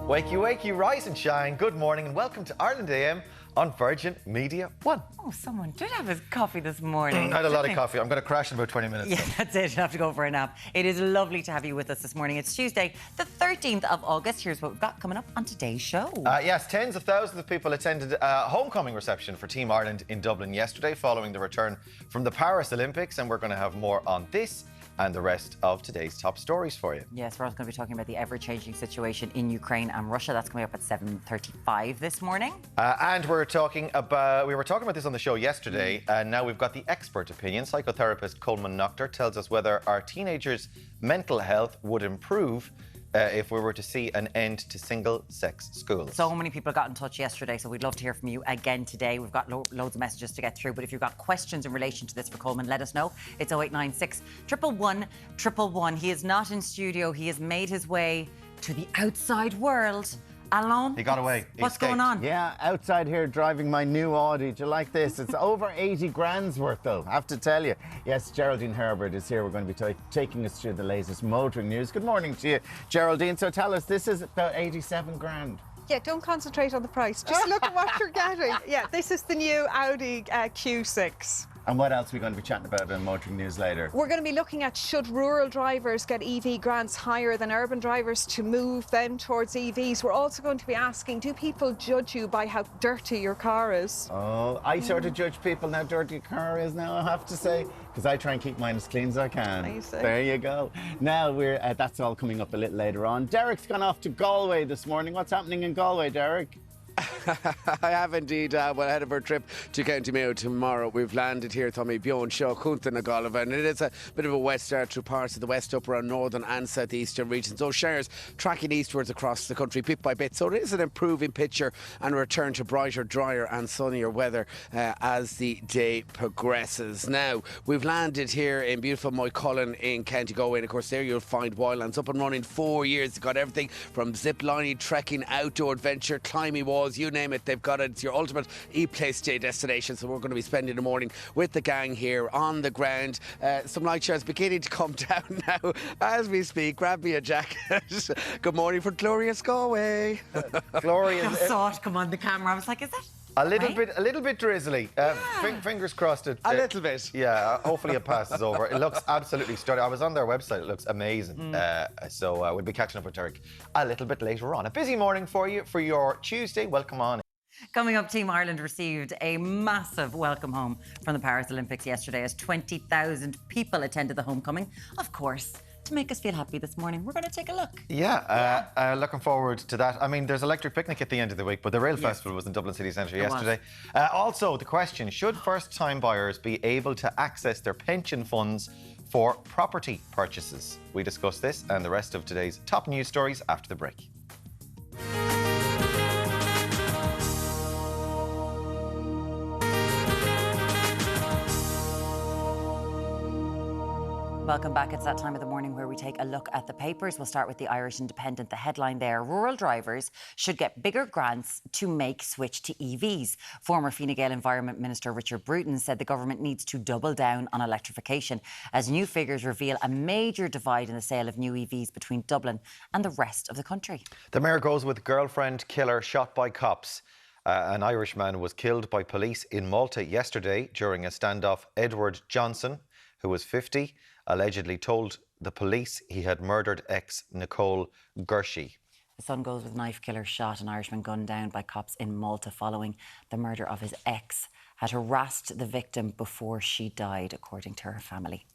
Wakey, wakey, rise and shine. Good morning and welcome to Ireland AM on Virgin Media 1. Oh, someone did have his coffee this morning. I had a lot of coffee. I'm going to crash in about 20 minutes. Yeah, that's it. You have to go for a nap. It is lovely to have you with us this morning. It's Tuesday, the 13th of August. Here's what we've got coming up on today's show. Yes, tens of thousands of people attended a homecoming reception for Team Ireland in Dublin yesterday following the return from the Paris Olympics, and we're going to have more on this and the rest of today's top stories for you. Yes, we're also going to be talking about the ever-changing situation in Ukraine and Russia. That's coming up at 7:35 this morning. And we were talking about this on the show yesterday, and now we've got the expert opinion. Psychotherapist Coleman Noctor tells us whether our teenagers' mental health would improve if we were to see an end to single-sex schools. So many people got in touch yesterday, so we'd love to hear from you again today. We've got loads of messages to get through, but if you've got questions in relation to this for Coleman, let us know. It's 0896 111 111. He is not in studio. He has made his way to the outside world. Alon, he got away. What's going on? Yeah, outside here driving my new Audi. Do you like this? It's over 80 grand's worth, though, I have to tell you. Yes, Geraldine Herbert is here. We're going to be taking us through the latest motoring news. Good morning to you, Geraldine. So tell us, this is about 87 grand. Yeah, don't concentrate on the price. Just look at what you're getting. Yeah, this is the new Audi Q6. And what else are we going to be chatting about in motoring news later? We're going to be looking at should rural drivers get EV grants higher than urban drivers to move them towards EVs. We're also going to be asking, do people judge you by how dirty your car is? Oh, I sort of judge people how dirty a car is now, I have to say, because I try and keep mine as clean as I can. I see. There you go. Now, that's all coming up a little later on. Deric's gone off to Galway this morning. What's happening in Galway, Deric? I have indeed. Well, ahead of our trip to County Mayo tomorrow, we've landed here, Tommy Bjorn Shaw, Kunta na Galway, and it is a bit of a wet start through parts of the west, up around northern and southeastern regions. Those showers tracking eastwards across the country bit by bit, so it is an improving picture and a return to brighter, drier and sunnier weather as the day progresses. Now, we've landed here in beautiful Moycullen in County Galway, and of course there you'll find Wildlands, up and running 4 years. It's got everything from zip lining, trekking, outdoor adventure, climbing walls, you name it, they've got it. It's your ultimate e-play stay destination. So we're going to be spending the morning with the gang here on the ground. Some light showers beginning to come down now as we speak. Grab me a jacket. Good morning from glorious Galway. Glorious. I saw it come on the camera. I was like, is that A little bit drizzly. Fingers crossed. A little bit. Yeah, hopefully it passes over. It looks absolutely stunning. I was on their website. It looks amazing. So we'll be catching up with Deric a little bit later on. A busy morning for you for your Tuesday. Welcome on. Coming up, Team Ireland received a massive welcome home from the Paris Olympics yesterday as 20,000 people attended the homecoming. Of course, to make us feel happy this morning, we're going to take a look. Yeah, looking forward to that. I mean, there's Electric Picnic at the end of the week, but the Rail Festival was in Dublin City Centre yesterday. Also, the question, should first-time buyers be able to access their pension funds for property purchases? We discuss this and the rest of today's top news stories after the break. Welcome back. It's that time of the morning where we take a look at the papers. We'll start with the Irish Independent. The headline there, rural drivers should get bigger grants to make switch to EVs. Former Fine Gael Environment Minister Richard Bruton said the government needs to double down on electrification as new figures reveal a major divide in the sale of new EVs between Dublin and the rest of the country. The mayor goes with girlfriend killer shot by cops. An Irishman was killed by police in Malta yesterday during a standoff. Edward Johnson, who was 50, allegedly told the police he had murdered ex Nicole Gershie. The son goes with knife killer shot. An Irishman gunned down by cops in Malta following the murder of his ex had harassed the victim before she died, according to her family.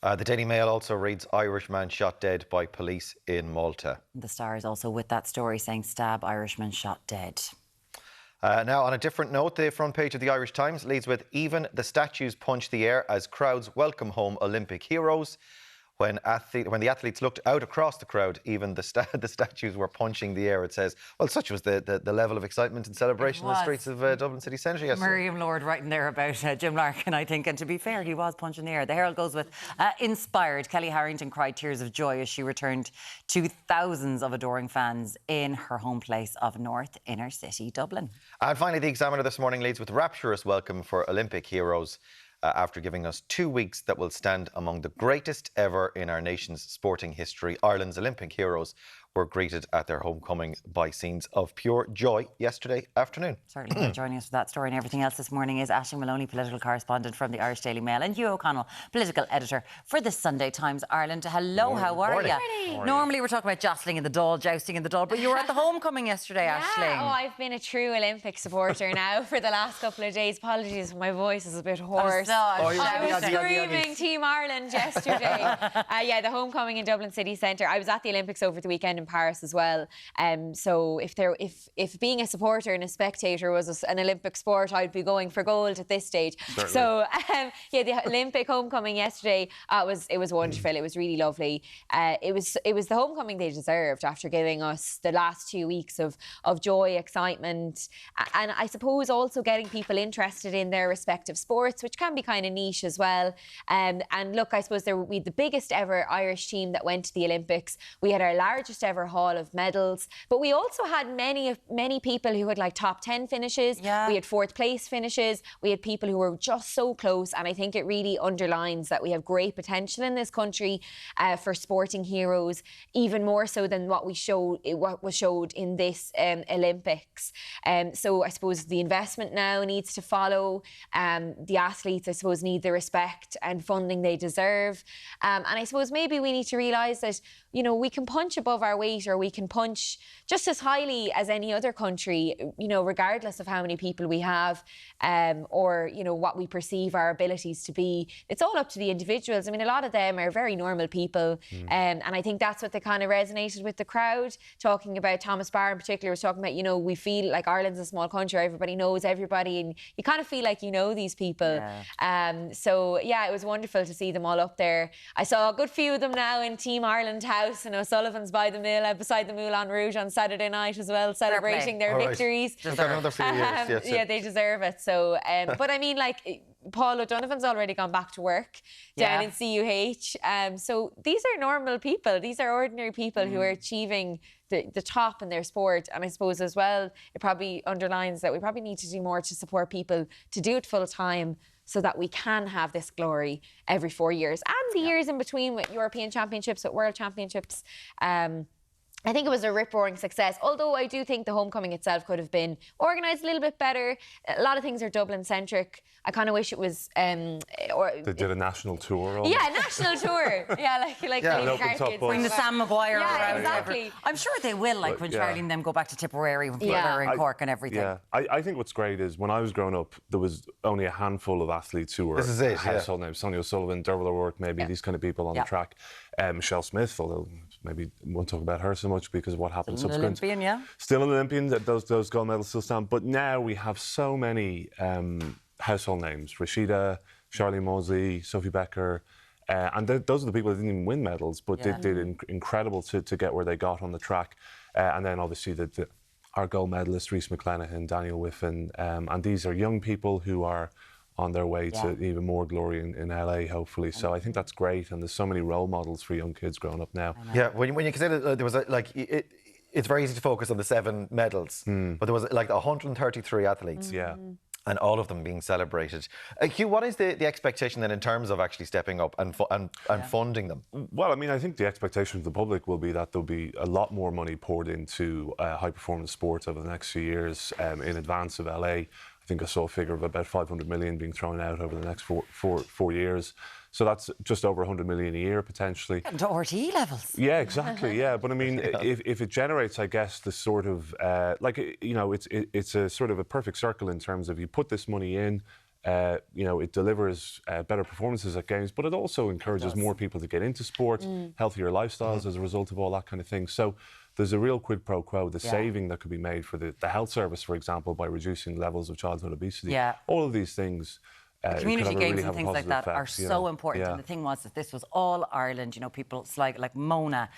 The Daily Mail also reads, Irishman shot dead by police in Malta. The Star is also with that story saying stab Irishman shot dead. Now, on a different note, the front page of the Irish Times leads with, even the statues punch the air as crowds welcome home Olympic heroes. When the athletes looked out across the crowd, even the statues were punching the air, it says. Well, such was the level of excitement and celebration in the streets of Dublin City Centre yesterday. Miriam Lord writing there about Jim Larkin, I think. And to be fair, he was punching the air. The Herald goes with, inspired. Kelly Harrington cried tears of joy as she returned to thousands of adoring fans in her home place of North Inner City, Dublin. And finally, the Examiner this morning leads with rapturous welcome for Olympic heroes. After giving us 2 weeks that will stand among the greatest ever in our nation's sporting history. Ireland's Olympic heroes were greeted at their homecoming by scenes of pure joy yesterday afternoon. Certainly. Joining us for that story and everything else this morning is Aisling Maloney, political correspondent from the Irish Daily Mail, and Hugh O'Connell, political editor for the Sunday Times Ireland. Hello, how are you? Normally we're talking about jostling in the Dáil, jousting in the Dáil, but you were at the homecoming yesterday, Aisling. Oh, I've been a true Olympic supporter now for the last couple of days. Apologies, my voice is a bit hoarse. I was screaming Team Ireland yesterday. The homecoming in Dublin City Centre. I was at the Olympics over the weekend in Paris as well. So if being a supporter and a spectator was an Olympic sport, I'd be going for gold at this stage. Certainly. So the Olympic homecoming yesterday, it was wonderful. It was really lovely. It was the homecoming they deserved after giving us the last 2 weeks of joy, excitement, and I suppose also getting people interested in their respective sports, which can be kind of niche as well. And look, I suppose we had the biggest ever Irish team that went to the Olympics. We had our largest ever haul of medals, but we also had many people who had like top 10 finishes. Yeah. We had fourth place finishes. We had people who were just so close, and I think it really underlines that we have great potential in this country for sporting heroes, even more so than what was showed in this Olympics. So I suppose the investment now needs to follow. The athletes, I suppose, need the respect and funding they deserve. And I suppose maybe we need to realise that, you know, we can punch above our weight, or we can punch just as highly as any other country, you know, regardless of how many people we have, or, you know, what we perceive our abilities to be. It's all up to the individuals. I mean, a lot of them are very normal people. And I think that's what they kind of resonated with the crowd, talking about Thomas Barr in particular, was talking about, you know, we feel like Ireland's a small country, everybody knows everybody, and you kind of feel like you know these people. Yeah. So, yeah, it was wonderful to see them all up there. I saw a good few of them now in Team Ireland House, and O'Sullivan's by the Mill, beside the Moulin Rouge on Saturday night as well, celebrating their victories. Just another few years. Yeah, they deserve it. So, but I mean, like, Paul O'Donovan's already gone back to work down in CUH. So these are normal people. These are ordinary people who are achieving the top in their sport. And I suppose as well, it probably underlines that we probably need to do more to support people to do it full time, so that we can have this glory every 4 years. And the years in between, with European Championships, with World Championships. I think it was a rip-roaring success, although I do think the homecoming itself could have been organised a little bit better. A lot of things are Dublin-centric. I kind of wish it was... they did a national tour. Almost. Yeah, national tour. Yeah, like bring the Sam Maguire around. Yeah, exactly. I'm sure they will, like when Charlie and them go back to Tipperary and in Cork and everything. Yeah, I think what's great is when I was growing up, there was only a handful of athletes who were household names. Sonia O'Sullivan, Derval O'Rourke, maybe these kind of people on the track. Michelle Smith, although maybe won't talk about her so much because of what happened subsequent. Still an Olympian, those gold medals still stand. But now we have so many household names. Rashida, Charlie Mosley, Sophie Becker. And those are the people that didn't even win medals, but they did incredible to get where they got on the track. And then obviously our gold medalists, Rhys McClenaghan, Daniel Whiffen. And these are young people who are on their way to even more glory in LA, hopefully. So I think that's great, and there's so many role models for young kids growing up now. Yeah, when you consider there was it's very easy to focus on the 7 medals, but there was like 133 athletes. Yeah. And all of them being celebrated. Hugh, what is the expectation then in terms of actually stepping up and funding them? Well, I mean, I think the expectation of the public will be that there'll be a lot more money poured into high-performance sports over the next few years in advance of LA. I think I saw a figure of about 500 million being thrown out over the next four years. So that's just over 100 million a year, potentially. And to RTE levels. Yeah, exactly, yeah. But I mean, if it generates, I guess, the sort of, it's a sort of a perfect circle in terms of you put this money in, it delivers better performances at games, but it also encourages more people to get into sport, healthier lifestyles as a result of all that kind of thing. So there's a real quid pro quo, the saving that could be made for the health service, for example, by reducing levels of childhood obesity. Yeah. All of these things. The community games and things like that are so important. And the thing was that this was all Ireland, people like Mona,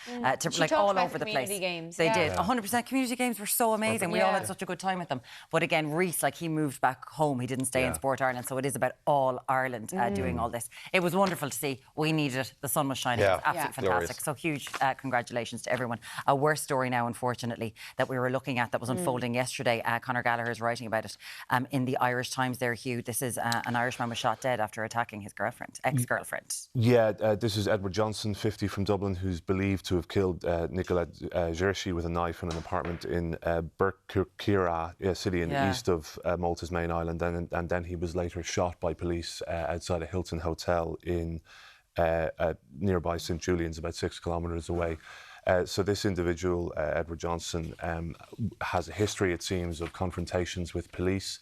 all over the place. Games. They did. 100% community games were so amazing. We all had such a good time with them. But again, Rhys, he moved back home. He didn't stay in Sport Ireland. So it is about all Ireland doing all this. It was wonderful to see. We needed it. The sun was shining. It was absolutely fantastic. Glorious. So huge congratulations to everyone. A worse story now, unfortunately, that we were looking at that was unfolding yesterday. Conor Gallagher is writing about it in the Irish Times there, Hugh. This is an Irish Irishman was shot dead after attacking his ex-girlfriend. Yeah, this is Edward Johnson, 50, from Dublin, who's believed to have killed Nicolette Jersey with a knife in an apartment in Berkirkira, a city in the east of Malta's main island. And then he was later shot by police outside a Hilton Hotel in nearby St Julian's, about 6 kilometres away. So this individual, Edward Johnson, has a history, it seems, of confrontations with police.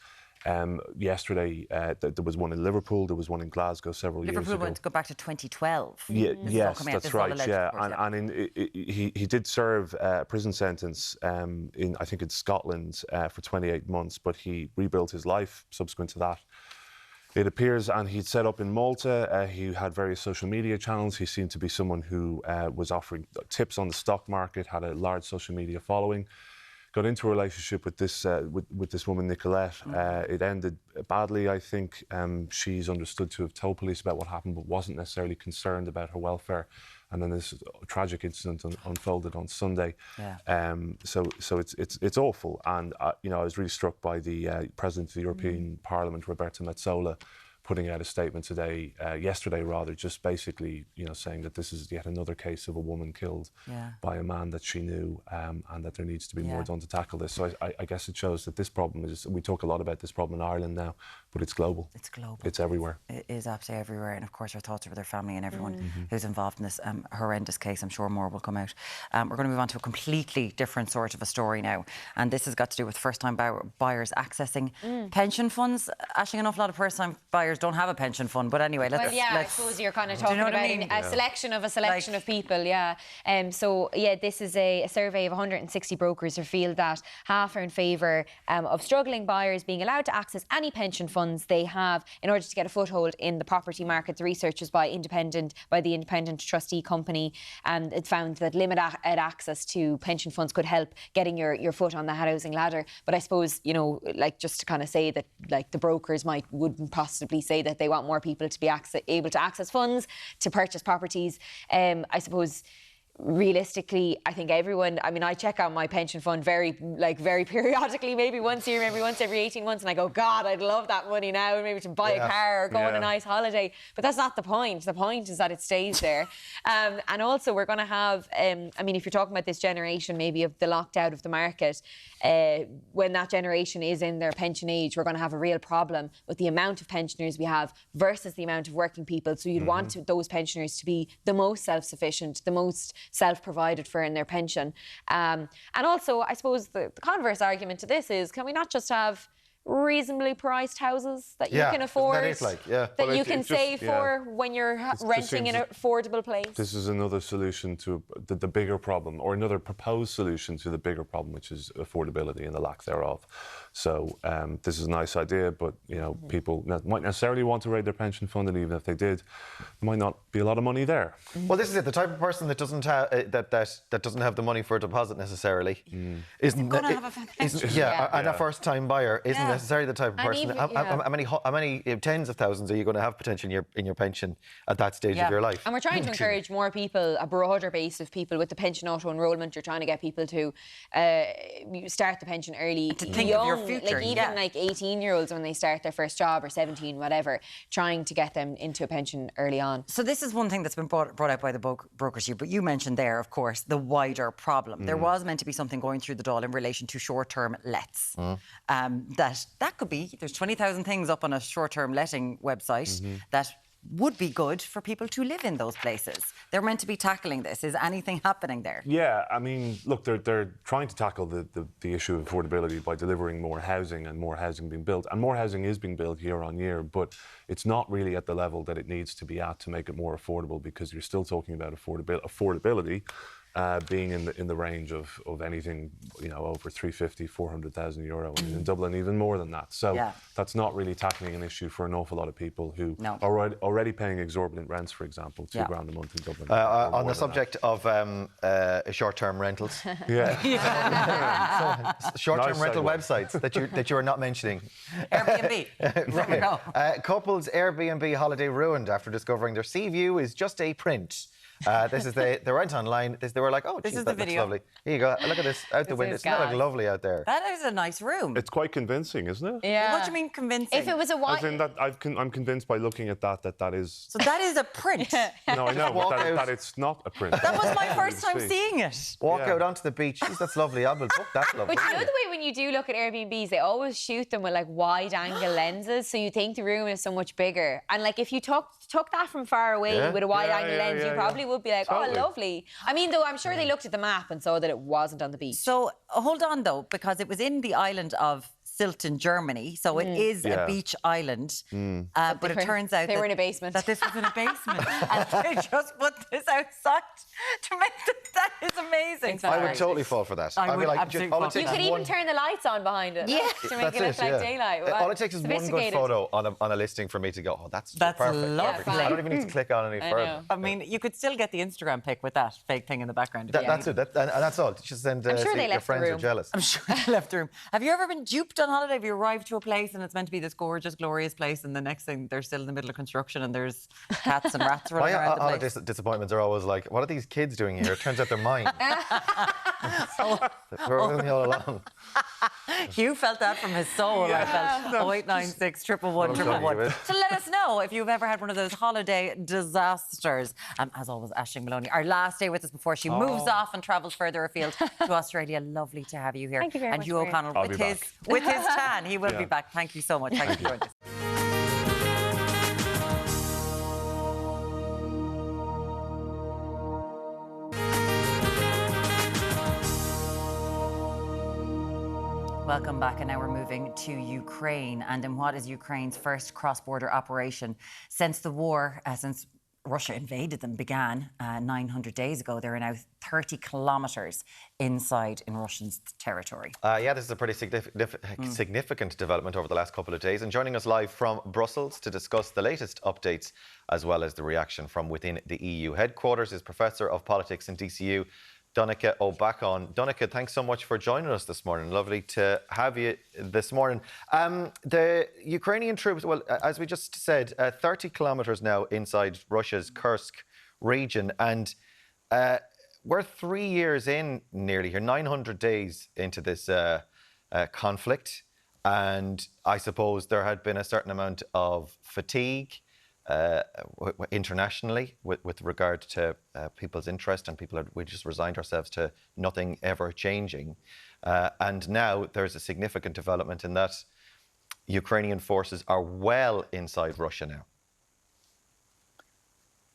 Yesterday, there was one in Liverpool, there was one in Glasgow several years ago. Liverpool went to go back to 2012. Yes, that's right, yeah. And he did serve a prison sentence I think in Scotland for 28 months, but he rebuilt his life subsequent to that. It appears, and he'd set up in Malta, he had various social media channels. He seemed to be someone who was offering tips on the stock market, had a large social media following. Got into a relationship with this woman, Nicolette. It ended badly, I think. She's understood to have told police about what happened, but wasn't necessarily concerned about her welfare. And then this tragic incident unfolded on Sunday. Yeah. So it's awful. And I was really struck by the President of the European Parliament, Roberta Metsola, putting out a statement today, yesterday rather, just basically, saying that this is yet another case of a woman killed by a man that she knew, and that there needs to be more done to tackle this. So I guess it shows that this problem is, we talk a lot about this problem in Ireland now, but it's global. It's global. It's everywhere. It is absolutely everywhere. And of course, our thoughts are with their family and everyone who's involved in this horrendous case. I'm sure more will come out. We're going to move on to a completely different sort of a story now. And this has got to do with first-time buyers accessing pension funds. Actually, an awful lot of first-time buyers don't have a pension fund, but anyway, let's... Well, yeah, I suppose you're kind of talking about a selection of a selection of people, this is a survey of 160 brokers who feel that half are in favour of struggling buyers being allowed to access any pension funds they have in order to get a foothold in the property market. The research was by the independent trustee company, and it found that limited access to pension funds could help getting your foot on the housing ladder. But I suppose, just to kind of say that, the brokers would possibly say that they want more people to be able to access funds to purchase properties. I suppose realistically, I think everyone, I check out my pension fund very periodically, maybe once a year, maybe once every 18 months, and I go, God, I'd love that money now, maybe to buy a car or go on a nice holiday. But that's not the point. The point is that it stays there. And also we're going to have, if you're talking about this generation, maybe of the locked out of the market, when that generation is in their pension age, we're going to have a real problem with the amount of pensioners we have versus the amount of working people. So you'd want those pensioners to be the most self-sufficient, the most self-provided for in their pension. And also, I suppose the converse argument to this is, can we not just have reasonably priced houses that you can afford, that you can save for when you're renting in an affordable place? This is another solution to the bigger problem, or another proposed solution to the bigger problem, which is affordability and the lack thereof. So this is a nice idea, but people might necessarily want to raid their pension fund, and even if they did, there might not be a lot of money there. Well, this is it. The type of person that doesn't have that doesn't have the money for a deposit necessarily isn't and a first-time buyer isn't necessarily the type of person. How many tens of thousands are you going to have potentially in your pension at that stage of your life? And we're trying to encourage more people, a broader base of people with the pension auto-enrolment. You're trying to get people to start the pension early, to think of your future. Like 18-year-olds when they start their first job, or 17, whatever, trying to get them into a pension early on. So this is one thing that's been brought out by the brokers, but you mentioned there, of course, the wider problem. There was meant to be something going through the Dáil in relation to short-term lets. That could be, there's 20,000 things up on a short-term letting website that would be good for people to live in those places. They're meant to be tackling this. Is anything happening there? Yeah, look, they're trying to tackle the issue of affordability by delivering more housing and more housing being built. And more housing is being built year on year, but it's not really at the level that it needs to be at to make it more affordable, because you're still talking about affordability being in the range of anything, over 350, 400,000 euro, and in Dublin even more than that. So that's not really tackling an issue for an awful lot of people who are already paying exorbitant rents, for example, £2,000 a month in Dublin. On the subject of short-term rentals, short-term rental websites that you are not mentioning. Airbnb. Couples Airbnb holiday ruined after discovering their sea view is just a print They went online. They were like, "Oh, this geez, is the that looks video. lovely. Here you go. Look at this out the window. It's not lovely out there. That is a nice room. It's quite convincing, isn't it? Yeah. What do you mean convincing? If it was a white... As in that I'm convinced by looking at that is... So that is a print. No, I know, but that it's not a print. That was my first time seeing it. Walk out onto the beach. Jeez, that's lovely. I will book that lovely. But you know the way when you do look at Airbnbs, they always shoot them with like wide angle lenses, so you think the room is so much bigger. And like if you took that from far away with a wide angle lens, you probably would be like, oh, lovely. I mean, though, I'm sure they looked at the map and saw that it wasn't on the beach. So hold on though, because it was in the island of Sylt in Germany, so it is a beach island. But it turns out they were in a basement. That this was in a basement, and they just put this outside to make that is amazing. I would totally fall for that. I would like, absolutely fall for You could even turn the lights on behind it. Yeah. To make it look like daylight. Wow. All it takes is one good photo on a listing for me to go, oh, that's perfect. Lovely. I don't even need to click on any further. I mean, you could still get the Instagram pic with that fake thing in the background. That's it. And that's all. Just send I'm sure they your left friends the are room. jealous. I'm sure they left the room. Have you ever been duped on holiday? Have you arrived to a place and it's meant to be this gorgeous, glorious place, and the next thing they're still in the middle of construction and there's cats and rats running around the place? Disappointments are always like, what are these kids doing here? It turns out they're mine. We're with me all along. Hugh felt that from his soul. I felt 0896 111 111. So let us know if you've ever had one of those holiday disasters. As always, Aisling Maloney, our last day with us before she moves off and travels further afield to Australia. Lovely to have you here. Thank you very much. And Hugh O'Connell with his tan. He will be back. Thank you so much. Thank you for joining us. Welcome back, and now we're moving to Ukraine, and in what is Ukraine's first cross-border operation since the war, since Russia invaded them, began 900 days ago. They're now 30 kilometres inside in Russian territory. This is a pretty significant development over the last couple of days. And joining us live from Brussels to discuss the latest updates, as well as the reaction from within the EU headquarters, is Professor of Politics in DCU, Donncha O'Bacon. Donncha, thanks so much for joining us this morning. Lovely to have you this morning. The Ukrainian troops, well, as we just said, 30 kilometres now inside Russia's Kursk region. And we're 3 years in nearly here, 900 days into this conflict. And I suppose there had been a certain amount of fatigue internationally with regard to people's interest, and we just resigned ourselves to nothing ever changing. And now there's a significant development in that Ukrainian forces are well inside Russia now.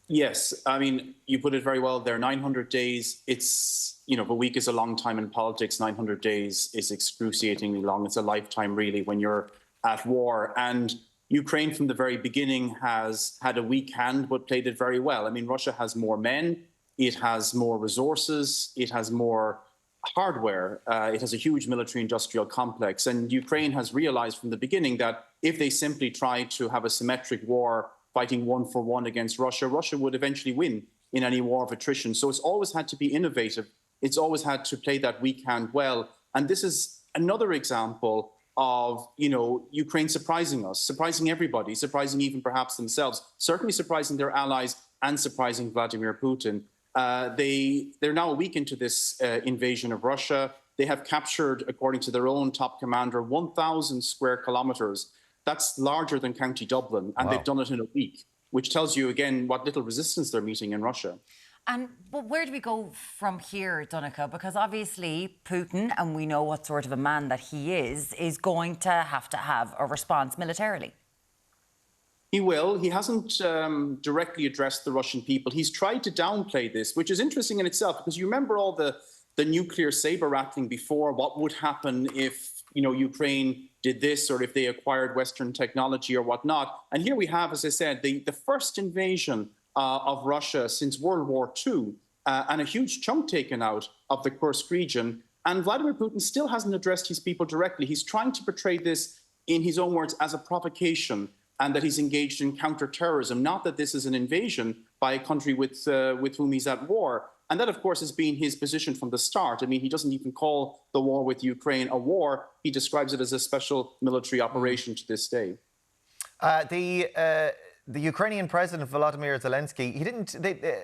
Yes, I mean, you put it very well there. 900 days, it's, a week is a long time in politics. 900 days is excruciatingly long. It's a lifetime, really, when you're at war. And Ukraine, from the very beginning, has had a weak hand, but played it very well. I mean, Russia has more men, it has more resources, it has more hardware, it has a huge military-industrial complex. And Ukraine has realized from the beginning that if they simply try to have a symmetric war, fighting one for one against Russia, Russia would eventually win in any war of attrition. So it's always had to be innovative. It's always had to play that weak hand well. And this is another example of, Ukraine surprising us, surprising everybody, surprising even perhaps themselves, certainly surprising their allies and surprising Vladimir Putin. They're now a week into this invasion of Russia. They have captured, according to their own top commander, 1,000 square kilometres. That's larger than County Dublin, and they've done it in a week, which tells you, again, what little resistance they're meeting in Russia. But where do we go from here, Donncha? Because obviously Putin, and we know what sort of a man that he is going to have a response militarily. He will. He hasn't directly addressed the Russian people. He's tried to downplay this, which is interesting in itself, because you remember all the nuclear saber rattling before. What would happen if, Ukraine did this, or if they acquired Western technology or whatnot? And here we have, as I said, the first invasion of Russia since World War II, and a huge chunk taken out of the Kursk region. And Vladimir Putin still hasn't addressed his people directly. He's trying to portray this, in his own words, as a provocation, and that he's engaged in counter-terrorism, not that this is an invasion by a country with whom he's at war. And that, of course, has been his position from the start. I mean, he doesn't even call the war with Ukraine a war. He describes it as a special military operation to this day. the Ukrainian President Volodymyr Zelensky,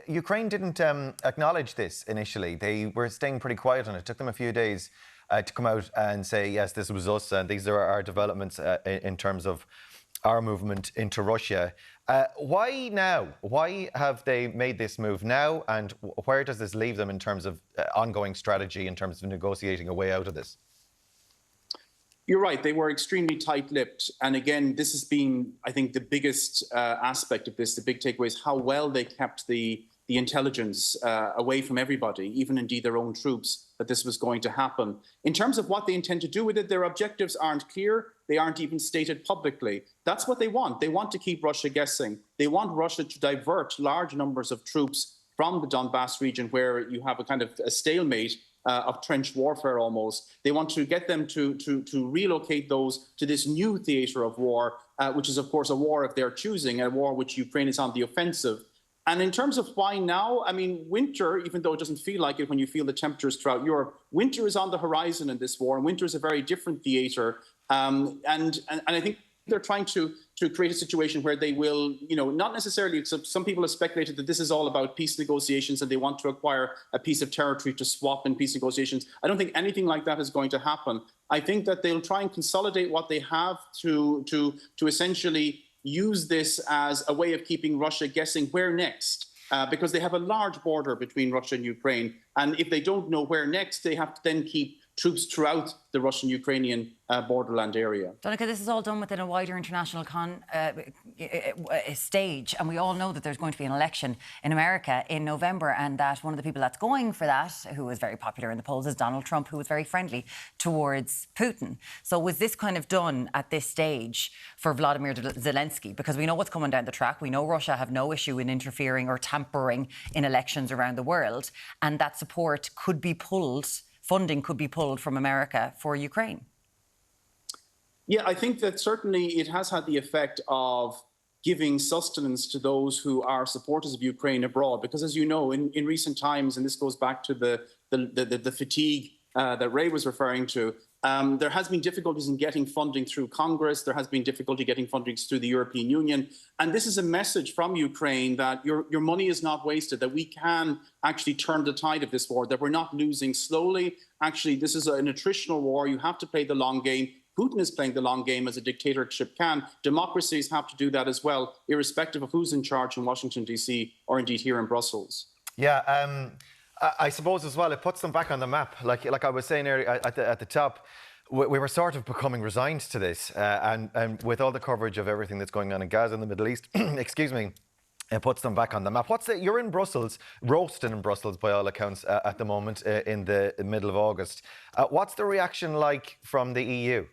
Ukraine didn't acknowledge this initially. They were staying pretty quiet on it. It took them a few days to come out and say, yes, this was us, and these are our developments in terms of our movement into Russia. Why now? Why have they made this move now? And where does this leave them in terms of ongoing strategy, in terms of negotiating a way out of this? You're right. They were extremely tight-lipped. And again, this has been, I think, the biggest aspect of this, the big takeaway is how well they kept the intelligence away from everybody, even indeed their own troops, that this was going to happen. In terms of what they intend to do with it, their objectives aren't clear. They aren't even stated publicly. That's what they want. They want to keep Russia guessing. They want Russia to divert large numbers of troops from the Donbass region, where you have a kind of a stalemate of trench warfare almost. They want to get them to relocate those to this new theatre of war, which is, of course, a war of their choosing, a war which Ukraine is on the offensive. And in terms of why now, I mean, winter, even though it doesn't feel like it when you feel the temperatures throughout Europe, winter is on the horizon in this war, and winter is a very different theatre. And I think they're trying to create a situation where they will, not necessarily, some people have speculated that this is all about peace negotiations and they want to acquire a piece of territory to swap in peace negotiations. I don't think anything like that is going to happen. I think that they'll try and consolidate what they have to essentially use this as a way of keeping Russia guessing where next, because they have a large border between Russia and Ukraine. And if they don't know where next, they have to then keep troops throughout the Russian-Ukrainian borderland area. Donica, this is all done within a wider international stage, and we all know that there's going to be an election in America in November, and that one of the people that's going for that, who is very popular in the polls, is Donald Trump, who is very friendly towards Putin. So was this kind of done at this stage for Volodymyr Zelensky? Because we know what's coming down the track. We know Russia have no issue in interfering or tampering in elections around the world, and that support could be pulled, funding could be pulled from America for Ukraine. Yeah, I think that certainly it has had the effect of giving sustenance to those who are supporters of Ukraine abroad. Because as you know, in recent times, and this goes back to the fatigue that Ray was referring to, there has been difficulties in getting funding through Congress. There has been difficulty getting funding through the European Union. And this is a message from Ukraine that your money is not wasted, that we can actually turn the tide of this war, that we're not losing slowly. Actually, this is an attritional war. You have to play the long game. Putin is playing the long game as a dictatorship can. Democracies have to do that as well, irrespective of who's in charge in Washington, D.C., or indeed here in Brussels. Yeah, I suppose as well, it puts them back on the map. Like I was saying earlier at the top, we were sort of becoming resigned to this. And with all the coverage of everything that's going on in Gaza and the Middle East, excuse me, it puts them back on the map. You're in Brussels, roasting in Brussels by all accounts at the moment in the middle of August. What's the reaction like from the EU?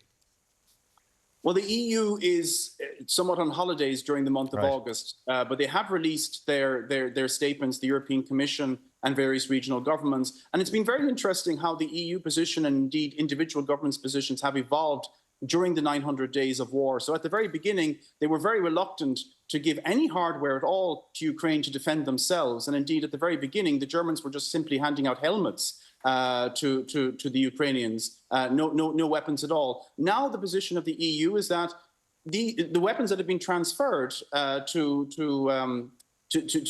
Well, the EU is somewhat on holidays during the month of August, but they have released their statements, the European Commission and various regional governments. And it's been very interesting how the EU position and indeed individual governments' positions have evolved during the 900 days of war. So at the very beginning, they were very reluctant to give any hardware at all to Ukraine to defend themselves. And indeed, at the very beginning, the Germans were just simply handing out helmets to the Ukrainians, no weapons at all. Now the position of the EU is that the weapons that have been transferred to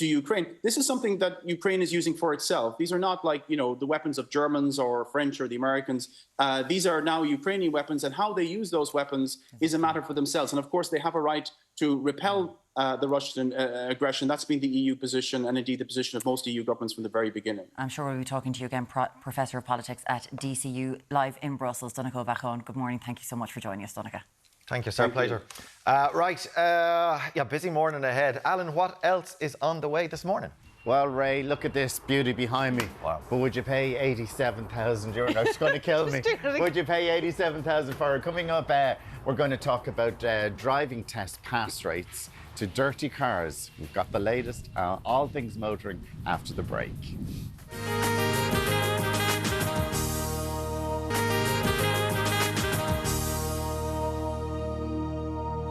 Ukraine, this is something that Ukraine is using for itself. These are not like, the weapons of Germans or French or the Americans. These are now Ukrainian weapons, and how they use those weapons is a matter for themselves. And of course, they have a right to repel the Russian aggression. That's been the EU position, and indeed the position of most EU governments from the very beginning. I'm sure we'll be talking to you again, Professor of Politics at DCU, live in Brussels. Donica O'Bachan, good morning. Thank you so much for joining us, Donica. Thank you, sir. Pleasure. Busy morning ahead. Alan, what else is on the way this morning? Well, Ray, look at this beauty behind me. Wow. But would you pay 87,000 euro? No, she's going to kill me. Would you pay 87,000 for her? Coming up, we're going to talk about driving test pass rates to dirty cars. We've got the latest, all things motoring, after the break.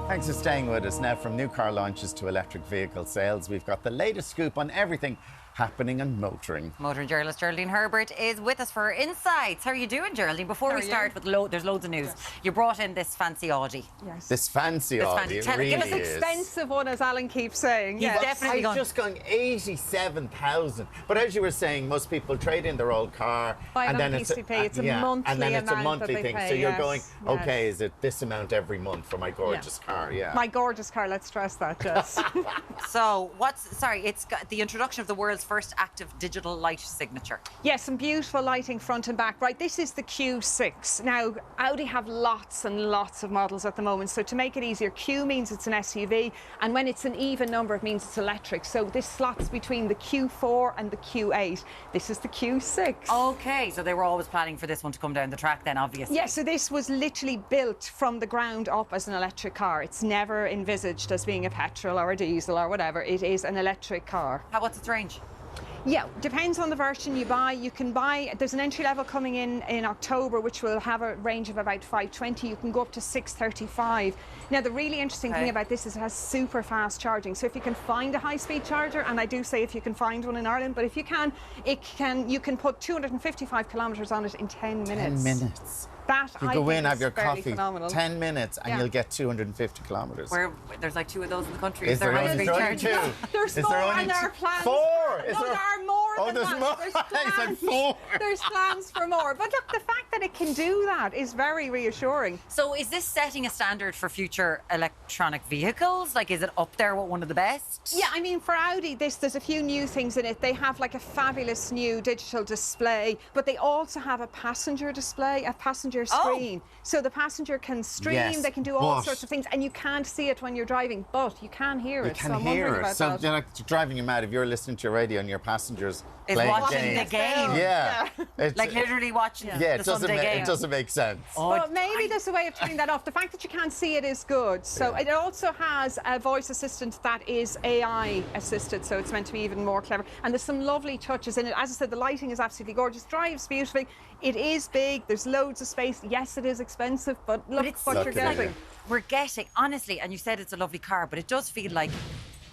Thanks for staying with us. Now, from new car launches to electric vehicle sales, we've got the latest scoop on everything happening in motoring. Motoring journalist Geraldine Herbert is with us for her insights. How are you doing, Geraldine? Before we start with there's loads of news. Yes. You brought in this fancy Audi. Yes. This fancy Audi, it really is. This expensive one, as Alan keeps saying. He's definitely I'm just going 87,000. But as you were saying, most people trade in their old car, and then it's a monthly and then it's a monthly thing. Pay, so you're going, okay, is it this amount every month for my gorgeous car? Yeah. My gorgeous car. Let's stress that, Jess. So it's got the introduction of the world's first active digital light signature. Yes, some beautiful lighting front and back. Right, this is the Q6. Now, Audi have lots and lots of models at the moment, so to make it easier, Q means it's an SUV, and when it's an even number, it means it's electric. So this slots between the Q4 and the Q8. This is the Q6. Okay, so they were always planning for this one to come down the track then, obviously. Yeah, so this was literally built from the ground up as an electric car. It's never envisaged as being a petrol or a diesel or whatever. It is an electric car. What's its range? Yeah, depends on the version you buy. You can buy, there's an entry level coming in October, which will have a range of about 520. You can go up to 635. Now, the really interesting thing about this is it has super fast charging. So if you can find a high-speed charger, and I do say if you can find one in Ireland, but if you can, you can put 255 kilometres on it in 10 minutes. 10 minutes. That, you go in, have your coffee, phenomenal. 10 minutes, and you'll get 250 kilometres. There's like 2 of those in the country. Is there only 2? There's more, and there are plans. 4? There are more than there's that. More. There's plans. 4. There's plans for more. But look, the fact that it can do that is very reassuring. So is this setting a standard for future electronic vehicles? Like, is it up there with one of the best? Yeah, I mean, for Audi, there's a few new things in it. They have like a fabulous new digital display, but they also have a passenger display, a passenger screen. So the passenger can stream, they can do all sorts of things, and you can't see it when you're driving, but you can hear it. You can hear it. So you're like driving you mad if you're listening to your radio and your passengers playing watching the game. Yeah. Like literally watching the Sunday game. It doesn't make sense. Well, maybe there's a way of turning that off. The fact that you can't see it is good. So it also has a voice assistant that is AI assisted, so it's meant to be even more clever. And there's some lovely touches in it. As I said, the lighting is absolutely gorgeous. Drives beautifully. It is big. There's loads of space. Yes, it is expensive, but look what you're getting. We're getting, honestly, and you said it's a lovely car, but it does feel like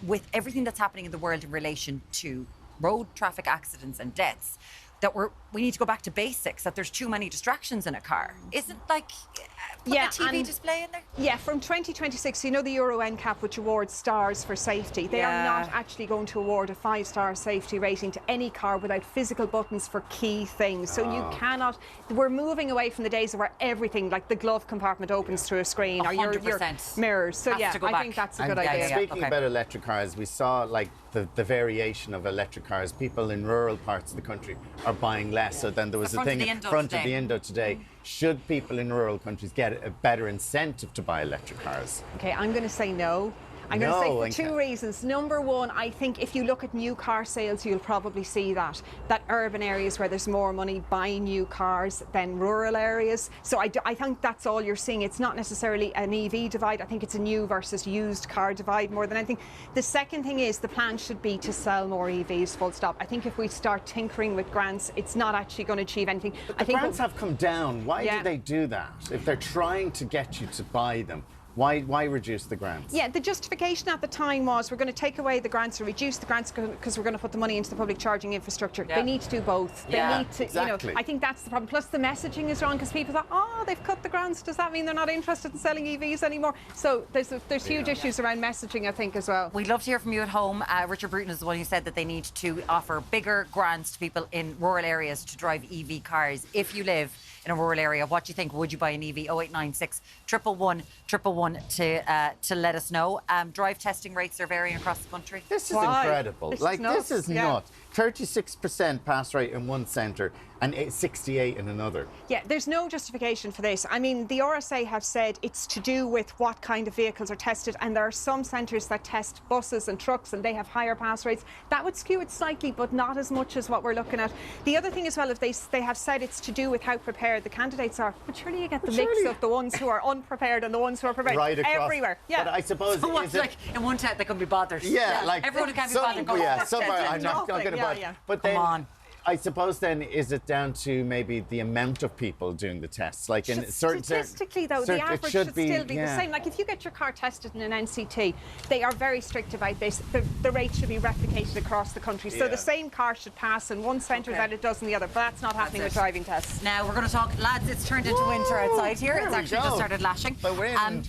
with everything that's happening in the world in relation to road traffic accidents and deaths, that we need to go back to basics, that there's too many distractions in a car. Isn't like put a TV display in there? Yeah, from 2026, you know the Euro NCAP, which awards stars for safety. They are not actually going to award a 5-star safety rating to any car without physical buttons for key things. So you cannot, we're moving away from the days where everything, like the glove compartment opens through a screen or your mirrors. So I think that's a good idea. Speaking about electric cars, we saw like the variation of electric cars. People in rural parts of the country are buying less. So then there was a thing in front of the Indo today. Should people in rural countries get a better incentive to buy electric cars? Okay, I'm going to say no. I'm going to say for 2 reasons. Number one, I think if you look at new car sales, you'll probably see that urban areas where there's more money buying new cars than rural areas. So I think that's all you're seeing. It's not necessarily an EV divide. I think it's a new versus used car divide more than anything. The second thing is the plan should be to sell more EVs, full stop. I think if we start tinkering with grants, it's not actually going to achieve anything. But the grants have come down. Why do they do that? If they're trying to get you to buy them, why reduce the grants? Yeah, the justification at the time was we're going to take away the grants or reduce the grants because we're going to put the money into the public charging infrastructure. They need to do both. They need to, exactly. I think that's the problem. Plus the messaging is wrong because people thought, oh, they've cut the grants. Does that mean they're not interested in selling EVs anymore? So there's huge issues around messaging, I think, as well. We'd love to hear from you at home. Richard Bruton is the one who said that they need to offer bigger grants to people in rural areas to drive EV cars. If you live in a rural area, what do you think? Would you buy an EV? 0896 111 111 to let us know. Drive testing rates are varying across the country. This is incredible. This is nuts. 36% pass rate in one centre and 68 in another. Yeah, there's no justification for this. I mean, the RSA have said it's to do with what kind of vehicles are tested, and there are some centres that test buses and trucks and they have higher pass rates. That would skew it slightly, but not as much as what we're looking at. The other thing as well, if they have said it's to do with how prepared the candidates are, but surely you get the mix of the ones who are unprepared and the ones who are prepared right across, everywhere. Yeah. But I suppose like in one town they can be bothered. Yeah, like everyone who can't be bothered. I'm not going to bother. But then, I suppose then, is it down to maybe the amount of people doing the tests? Like in certain statistically, though, the average should still be the same. Like if you get your car tested in an NCT, they are very strict about this. The rate should be replicated across the country. So the same car should pass in one centre that it does in the other. But that's not happening with driving tests. Now we're going to talk, lads. It's turned into winter outside here. It's actually just started lashing.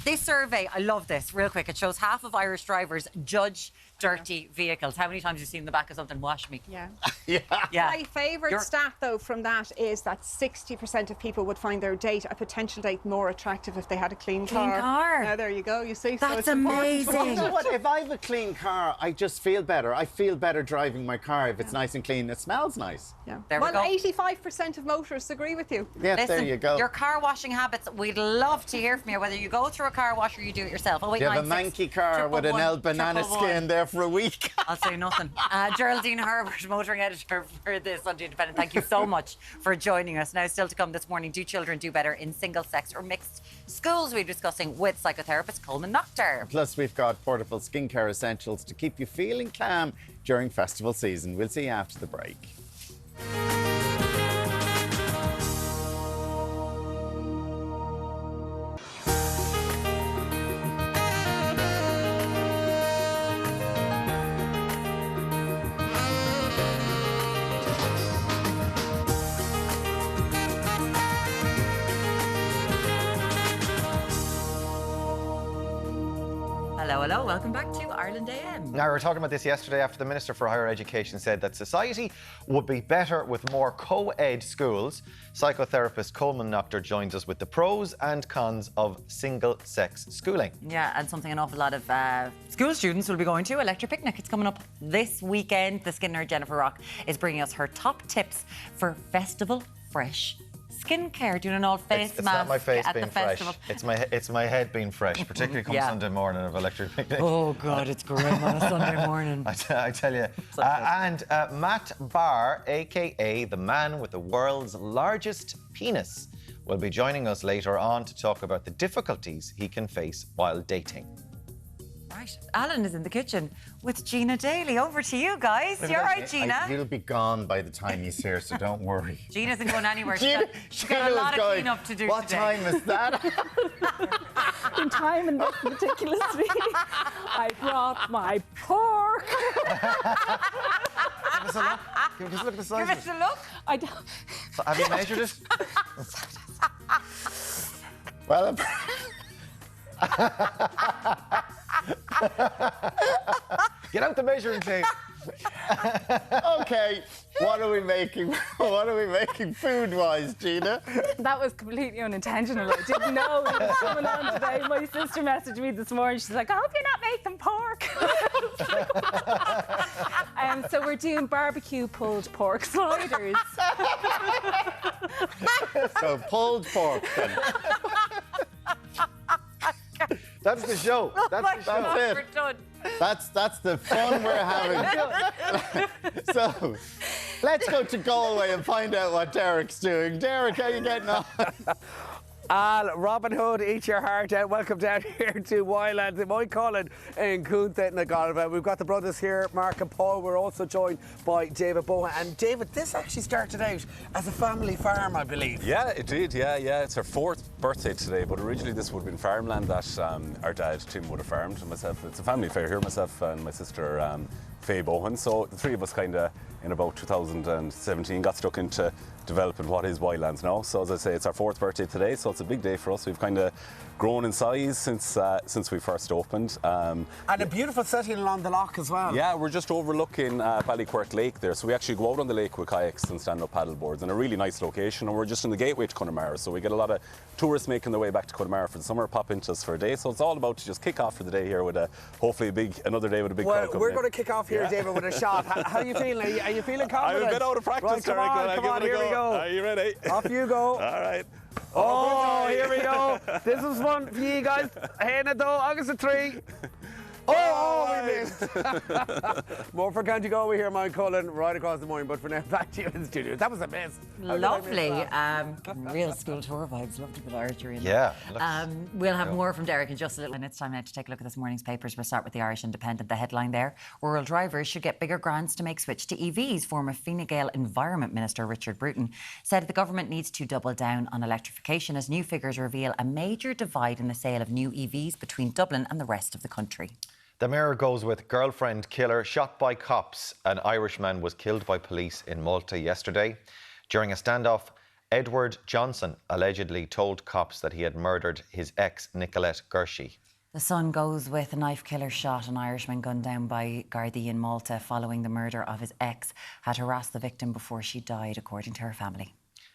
This survey, I love this. Real quick, it shows half of Irish drivers judge dirty vehicles. How many times have you seen the back of something? Wash me. Yeah. Yeah. My favourite stat, though, from that is that 60% of people would find their date, a potential date, more attractive if they had a clean car. Yeah, there you go. You see, that's amazing. You know what? If I have a clean car, I just feel better. I feel better driving my car if it's nice and clean. It smells nice. Yeah. There we go. 85% of motorists agree with you. Yeah, listen, there you go. Your car washing habits, we'd love to hear from you, whether you go through a car wash or you do it yourself. You have a manky car with an El Banana skin there for a week. I'll say nothing. Geraldine Herbert, motoring editor for the Sunday Independent, thank you so much for joining us. Now, still to come this morning, do children do better in single-sex or mixed schools? We're discussing with psychotherapist Coleman Noctor. Plus, we've got portable skincare essentials to keep you feeling calm during festival season. We'll see you after the break. Hello, welcome back to Ireland AM. Now, we were talking about this yesterday after the Minister for Higher Education said that society would be better with more co-ed schools. Psychotherapist Coleman Noctor joins us with the pros and cons of single-sex schooling. Yeah, and something an awful lot of school students will be going to, Electric Picnic. It's coming up this weekend. The skin nerd Jennifer Rock is bringing us her top tips for festival fresh skincare, doing an all face it's mask not my face at being the fresh. festival. It's my head being fresh, particularly come Sunday morning of Electric Picnic. Oh God, it's grim on a Sunday morning. I tell you. And Matt Barr, aka the man with the world's largest penis, will be joining us later on to talk about the difficulties he can face while dating. Right, Alan is in the kitchen with Gina Daly. Over to you guys. You're right, Gina. He'll be gone by the time he's here, so don't worry. Gina isn't going anywhere. She's got a lot of clean-up to do what today. What time is that? In time and meticulously, I brought my pork. Give us a look. Give us a look at the size. Give us a look. I don't. So have you measured it? Well, Get out the measuring tape. Okay, what are we making? What are we making food-wise, Gina? That was completely unintentional. I didn't know it was coming on today. My sister messaged me this morning. She's like, I hope you're not making pork. So we're doing barbecue pulled pork sliders. So pulled pork then. That's the show. That's the show. it. We're done. That's the fun we're having. So, let's go to Galway and find out what Deric's doing. Deric, how you getting on? Robin Hood, eat your heart out. Welcome down here to Wildlands in Moycullen in Cúnta na Galway. We've got the brothers here, Mark and Paul. We're also joined by David Bowen. And David, this actually started out as a family farm, I believe. Yeah, it did. Yeah. It's our 4th birthday today, but originally this would have been farmland that our dad, Tim, would have farmed. And myself, it's a family affair here, myself and my sister, Faye Bowen. So the three of us kind of, in about 2017, got stuck into developing what is Wildlands now. So as I say, it's our 4th birthday today, so it's a big day for us. We've kind of grown in size since we first opened. And a beautiful setting along the loch as well. Yeah, we're just overlooking Ballyquirk Lake there. So we actually go out on the lake with kayaks and stand-up paddle boards in a really nice location. And we're just in the gateway to Connemara. So we get a lot of tourists making their way back to Connemara for the summer, pop into us for a day. So it's all about to just kick off for the day here with hopefully another day with a big crowd coming we're in. going to kick off here, David, with a shot. How are you feeling? Are you feeling confident? I'm a bit out of practice, right, come on, here we go. Are you ready? Off you go. All right. Oh, here we go. This is fun for you guys. Hena though, August of 3. Oh, we missed. More for County Galway here, Mike Cullen, right across the morning. But for now, back to you in the studio. That was a miss. Lovely. Real school tour vibes. Loved a bit of archery. Yeah. We'll have more from Deric in just a little minute. It's time now to take a look at this morning's papers. We'll start with the Irish Independent. The headline there: rural drivers should get bigger grants to make switch to EVs. Former Fine Gael Environment Minister Richard Bruton said the government needs to double down on electrification as new figures reveal a major divide in the sale of new EVs between Dublin and the rest of the country. The Mirror goes with girlfriend killer shot by cops. An Irishman was killed by police in Malta yesterday. During a standoff, Edward Johnson allegedly told cops that he had murdered his ex, Nicolette Gershie. The Sun goes with a knife killer shot. An Irishman gunned down by Gardaí in Malta following the murder of his ex had harassed the victim before she died, according to her family.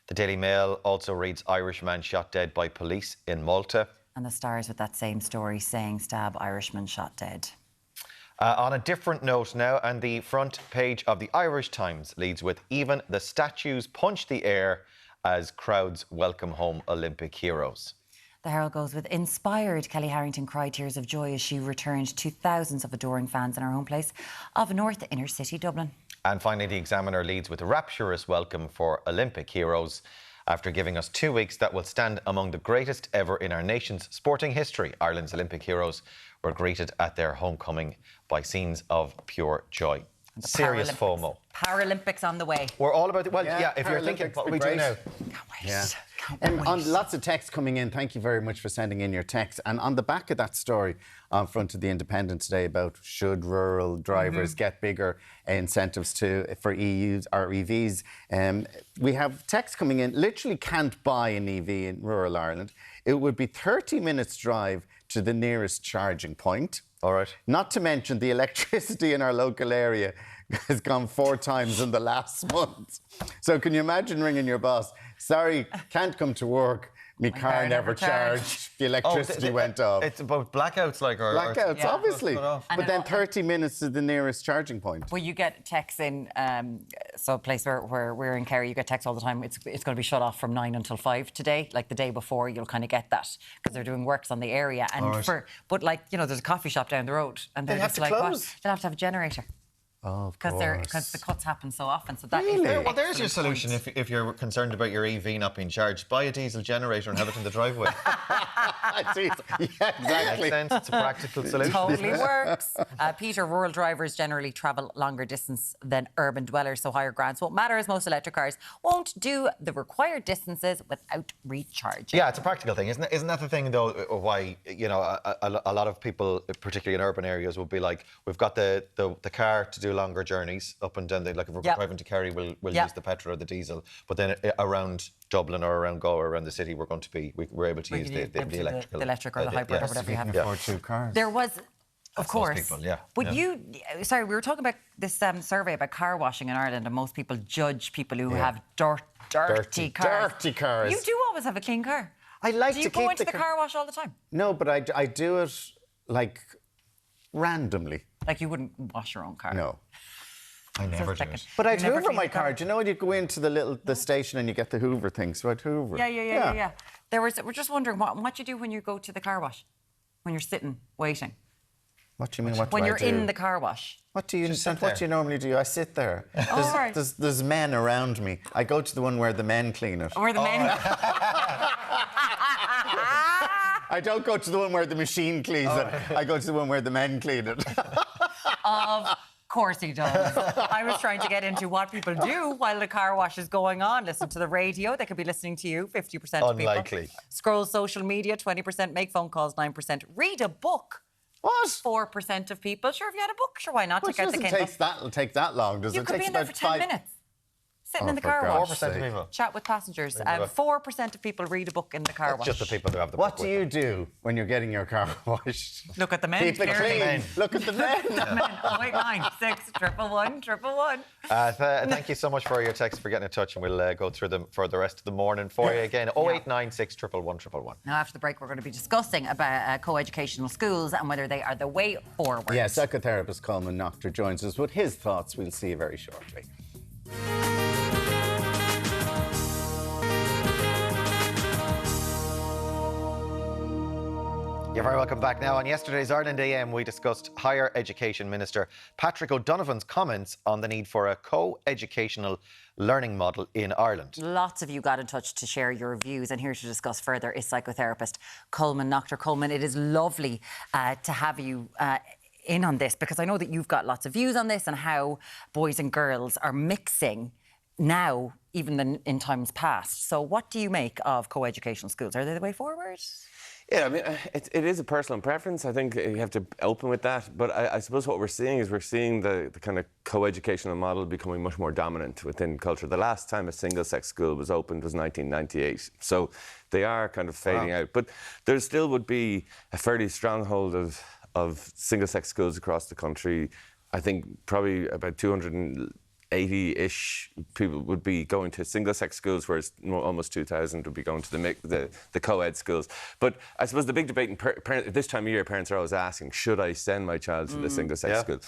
The Daily Mail also reads Irishman shot dead by police in Malta. And the Stars with that same story saying stab Irishman shot dead. On a different note now, and the front page of the Irish Times leads with even the statues punch the air as crowds welcome home Olympic heroes. The Herald goes with inspired. Kelly Harrington cried tears of joy as she returned to thousands of adoring fans in her home place of North Inner City, Dublin. And finally, the Examiner leads with a rapturous welcome for Olympic heroes. After giving us 2 weeks that will stand among the greatest ever in our nation's sporting history, Ireland's Olympic heroes were greeted at their homecoming by scenes of pure joy. Serious FOMO. Paralympics on the way. We're all about it. Well, yeah, if you're thinking, what we do now? Can't wait. Yeah. On lots of texts coming in. Thank you very much for sending in your texts. And on the back of that story on front of the Independent today about should rural drivers get bigger incentives for EUs or EVs, we have texts coming in. Literally can't buy an EV in rural Ireland. It would be 30 minutes drive to the nearest charging point. All right. Not to mention the electricity in our local area has gone 4 times in the last month. So can you imagine ringing your boss? Sorry, can't come to work. My car never charged. The electricity went off. It's about blackouts, like blackouts, obviously. But then 30 minutes to the nearest charging point. Well, you get texts in. So a place where we're in Kerry, you get texts all the time. It's going to be shut off from 9 until 5 today. Like the day before, you'll kind of get that because they're doing works on the area. And but like there's a coffee shop down the road, and they're just like, what? They'll have to have a generator. Oh, because the cuts happen so often. So that really? Well, there's your solution if you're concerned about your EV not being charged. Buy a diesel generator and have it in the driveway. Yeah, exactly. It's a practical solution. Totally works. Peter, rural drivers generally travel longer distance than urban dwellers, so higher grants won't matter as most electric cars won't do the required distances without recharging. Yeah, it's a practical thing, isn't it? Isn't that the thing, though, why, a lot of people, particularly in urban areas, will be like, we've got the car to do longer journeys up and down. Like if we're driving to Kerry, we'll use the petrol or the diesel. But then around Dublin or around Galway or around the city, we're able to use the electrical. The electric or the hybrid or whatever you have. Afford 2 cars. There was, of course. People, yeah. But we were talking about this survey about car washing in Ireland, and most people judge people who have dirty cars. Dirty cars. You do always have a clean car. I like to keep the car. Do you go into the car wash all the time? No, but I do it like randomly. Like you wouldn't wash your own car? No. I never do it. But I'd hoover my car. Do you know when you go into the station and you get the hoover thing? So I'd hoover. Yeah. We're just wondering what you do when you go to the car wash, when you're sitting waiting. What do you mean? What when do you're I do? in the car wash? What do you normally do? I sit there. There's men around me. I go to the one where the men clean it. Where the men. I don't go to the one where the machine cleans it. I go to the one where the men clean it. Of course he does. I was trying to get into what people do while the car wash is going on. Listen to the radio. They could be listening to you. 50% of Unlikely. People. Scroll social media. 20%. Make phone calls. 9%. Read a book. What? 4% of people. Sure, if you had a book, sure, why not? Which doesn't take that long, does it? You could be in there for 10 minutes. Sitting in the car wash. 4% of people. Chat with passengers. 4% of people read a book in the car wash. Just the people who have the book. What do you do when you're getting your car washed? Look at the men. Keep it clean. Look at the men. 089 111 Thank you so much for your text, for getting in touch, and we'll go through them for the rest of the morning for you again. 089 611 111. Now, after the break, we're going to be discussing about co-educational schools and whether they are the way forward. Yeah, psychotherapist Coleman Noctor joins us with his thoughts. We'll see you very shortly. You're very welcome back now. On yesterday's Ireland AM, we discussed Higher Education Minister Patrick O'Donovan's comments on the need for a co-educational learning model in Ireland. Lots of you got in touch to share your views, and here to discuss further is psychotherapist Coleman. Dr. Coleman, it is lovely to have you in on this, because I know that you've got lots of views on this and how boys and girls are mixing now, even than in times past. So what do you make of co-educational schools? Are they the way forward? Yeah, I mean, it is a personal preference. I think you have to open with that. But I suppose what we're seeing is the kind of co-educational model becoming much more dominant within culture. The last time a single-sex school was opened was 1998. So they are kind of fading out. But there still would be a fairly strong hold of single-sex schools across the country. I think probably about 280-ish people would be going to single-sex schools, whereas almost 2,000 would be going to the co-ed schools. But I suppose the big debate, at this time of year, parents are always asking, should I send my child to the single-sex school?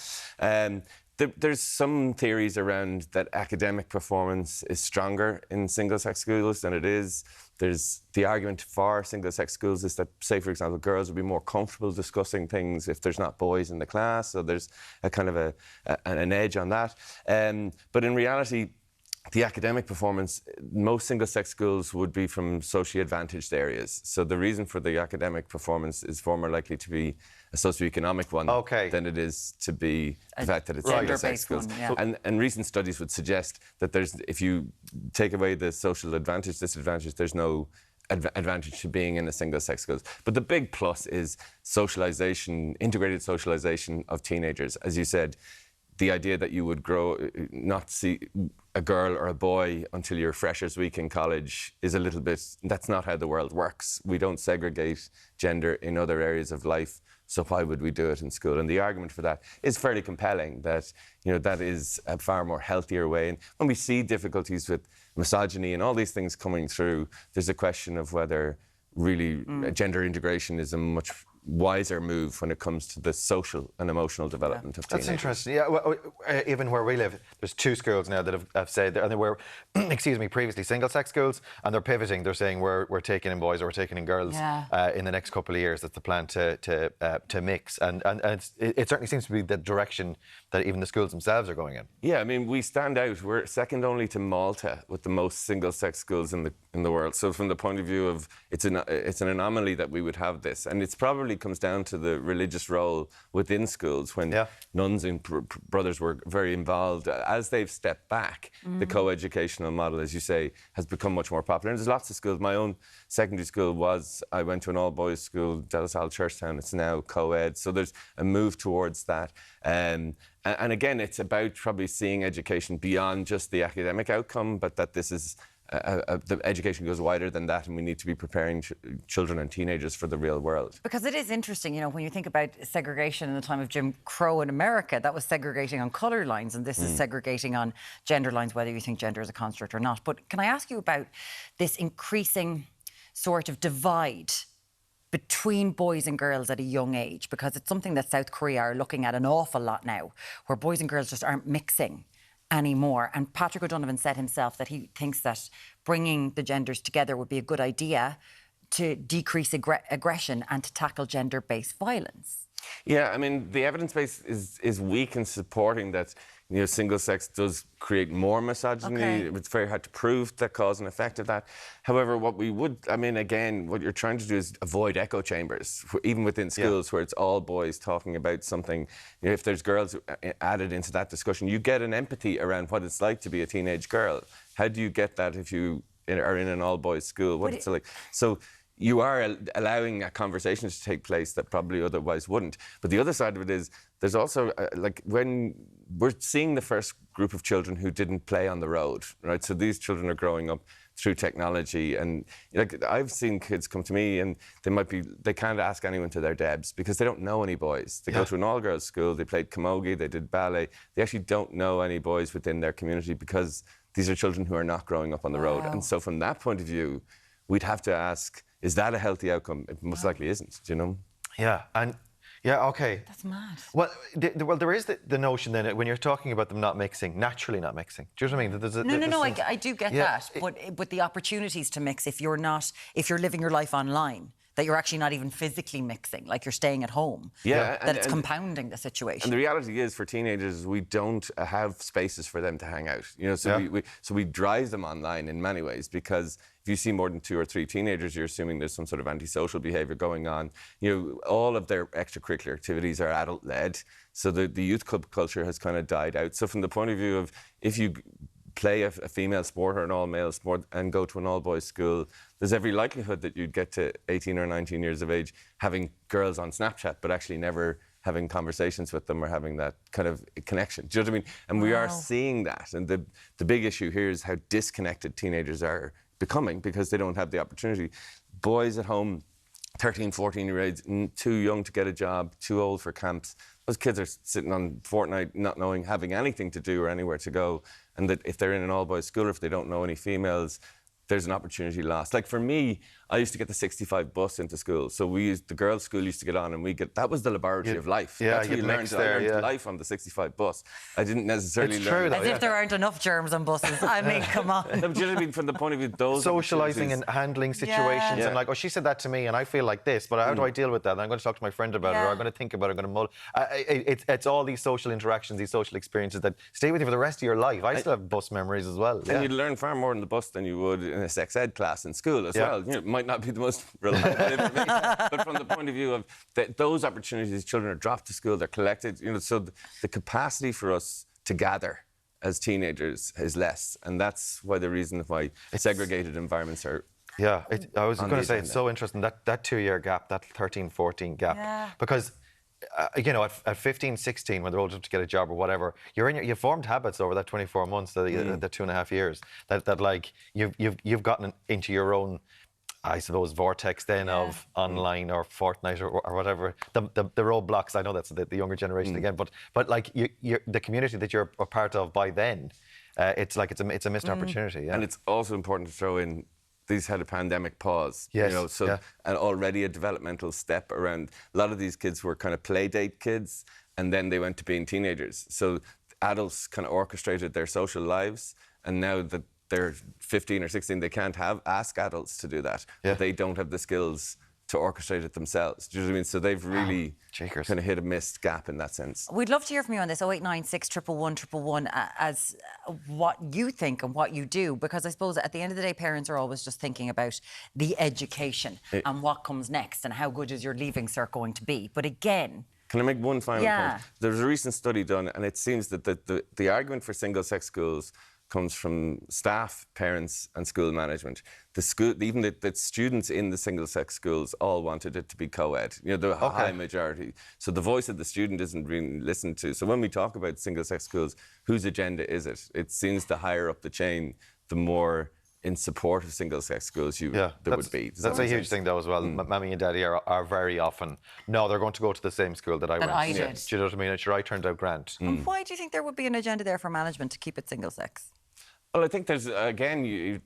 There's some theories around that academic performance is stronger in single-sex schools than it is. There's the argument for single-sex schools is that, say, for example, girls would be more comfortable discussing things if there's not boys in the class, so there's a kind of an edge on that. But in reality, the academic performance, most single-sex schools would be from socially advantaged areas. So the reason for the academic performance is far more likely to be a socioeconomic one than it is to be the fact that it's single-sex schools. And recent studies would suggest that if you take away the social disadvantage, there's no advantage to being in a single-sex schools. But the big plus is socialisation, integrated socialisation of teenagers. As you said, the idea that you would not see a girl or a boy until your freshers week in college is a little bit, that's not how the world works. We don't segregate gender in other areas of life, so why would we do it in school? And the argument for that is fairly compelling, that that is a far more healthier way. And when we see difficulties with misogyny and all these things coming through, there's a question of whether really gender integration is a much wiser move when it comes to the social and emotional development of teenagers. That's interesting. Yeah, well, even where we live, there's 2 schools now that have said, and they were, previously single-sex schools, and they're pivoting. They're saying we're taking in boys or we're taking in girls in the next couple of years. That's the plan to mix, and it certainly seems to be the direction that even the schools themselves are going in. Yeah, I mean, we stand out. We're second only to Malta with the most single-sex schools in the world. So from the point of view of it's an anomaly that we would have this, and it's probably comes down to the religious role within schools when nuns and brothers were very involved. As they've stepped back, the co-educational model, as you say, has become much more popular. And there's lots of schools. My own secondary school I went to an all-boys school, De La Salle Churchtown. It's now co-ed. So there's a move towards that. And again, it's about probably seeing education beyond just the academic outcome, but that this is the education goes wider than that, and we need to be preparing children and teenagers for the real world. Because it is interesting, when you think about segregation in the time of Jim Crow in America, that was segregating on colour lines, and this is segregating on gender lines, whether you think gender is a construct or not. But can I ask you about this increasing sort of divide between boys and girls at a young age? Because it's something that South Korea are looking at an awful lot now, where boys and girls just aren't mixing anymore. And Patrick O'Donovan said himself that he thinks that bringing the genders together would be a good idea to decrease aggression and to tackle gender-based violence. Yeah, I mean, the evidence base is weak in supporting that single sex does create more misogyny. It's very hard to prove the cause and effect of that. However, what you're trying to do is avoid echo chambers, even within schools where it's all boys talking about something. If there's girls added into that discussion, you get an empathy around what it's like to be a teenage girl. How do you get that if you are in an all-boys school? What it's like? So you are allowing a conversation to take place that probably otherwise wouldn't. But the other side of it is there's also, when we're seeing the first group of children who didn't play on the road, right? So these children are growing up through technology. And I've seen kids come to me and they can't ask anyone to their debs because they don't know any boys. They go to an all-girls school, they played camogie, they did ballet. They actually don't know any boys within their community because these are children who are not growing up on the road. And so from that point of view, we'd have to ask, is that a healthy outcome? It most likely isn't, Yeah, and okay. That's mad. Well, there is the notion then when you're talking about them not mixing, naturally not mixing. Do you know what I mean? No, I do get that. But the opportunities to mix, if you're living your life online, that you're actually not even physically mixing, like you're staying at home. Yeah. That it's compounding the situation. And the reality is, for teenagers, we don't have spaces for them to hang out. You know, so we drive them online in many ways, because if you see more than 2 or 3 teenagers, you're assuming there's some sort of antisocial behaviour going on. You know, all of their extracurricular activities are adult-led, so the youth club culture has kind of died out. So from the point of view of, if you play a female sport or an all-male sport and go to an all-boys school, there's every likelihood that you'd get to 18 or 19 years of age having girls on Snapchat, but actually never having conversations with them or having that kind of connection. Do you know what I mean? And we are seeing that. And the big issue here is how disconnected teenagers are becoming, because they don't have the opportunity. Boys at home, 13, 14-year-olds, too young to get a job, too old for camps. Those kids are sitting on Fortnite not knowing, having anything to do or anywhere to go. And that if they're in an all-boys school, or if they don't know any females, there's an opportunity lost. Like for me, I used to get the 65 bus into school. So the girls' school used to get on, and that was the laboratory of life. Yeah, that's what you learned. I learned life on the 65 bus. I didn't necessarily learn. As if there aren't enough germs on buses. I mean, come on. No, do you know what I mean? From the point of view of those socialising and handling situations, and like, oh, she said that to me, and I feel like this, but how do I deal with that? And I'm going to talk to my friend about it, or I'm going to think about it, I'm going to mull. It's all these social interactions, these social experiences that stay with you for the rest of your life. I still have bus memories as well. And you'd learn far more in the bus than you would in a sex ed class in school as well. You know, it might not be the most reliable information, but from the point of view of those opportunities, children are dropped to school, they're collected. You know, so the capacity for us to gather as teenagers is less, and that's why the reason why segregated environments are. Yeah, I was going to say it's so interesting that 2-year gap, that 13-14 gap, because. You know, at 15, 16, when they're old enough to get a job or whatever, you've formed habits over that 24 months, the 2.5 years, that like you've gotten into your own, I suppose, vortex then of online or Fortnite or whatever, the roadblocks. I know that's the younger generation again, but like the community that you're a part of by then, it's like it's a missed opportunity. Yeah. And it's also important to throw in, these had a pandemic pause, yes, you know, so and already a developmental step around. A lot of these kids were kind of play date kids, and then they went to being teenagers. So adults kind of orchestrated their social lives, and now that they're 15 or 16, they can't ask adults to do that. But they don't have the skills to orchestrate it themselves. Do you know what I mean? So they've really kind of hit a missed gap in that sense. We'd love to hear from you on this, 0896 111 111, as what you think and what you do, because I suppose at the end of the day, parents are always just thinking about the education and what comes next and how good is your leaving cert going to be. But again... Can I make one final point? There was a recent study done, and it seems that the argument for single-sex schools comes from staff, parents and school management. Even the students in the single-sex schools all wanted it to be co-ed, you know, the high majority. So the voice of the student isn't really listened to. So when we talk about single-sex schools, whose agenda is it? It seems the higher up the chain, the more in support of single-sex schools there would be. That's a huge thing, though, as well. Mammy and Daddy are very often, no, they're going to go to the same school that I went to. Did. Do you know what I mean? Sure, I turned out grand. And why do you think there would be an agenda there for management to keep it single-sex? Well, I think there's legacy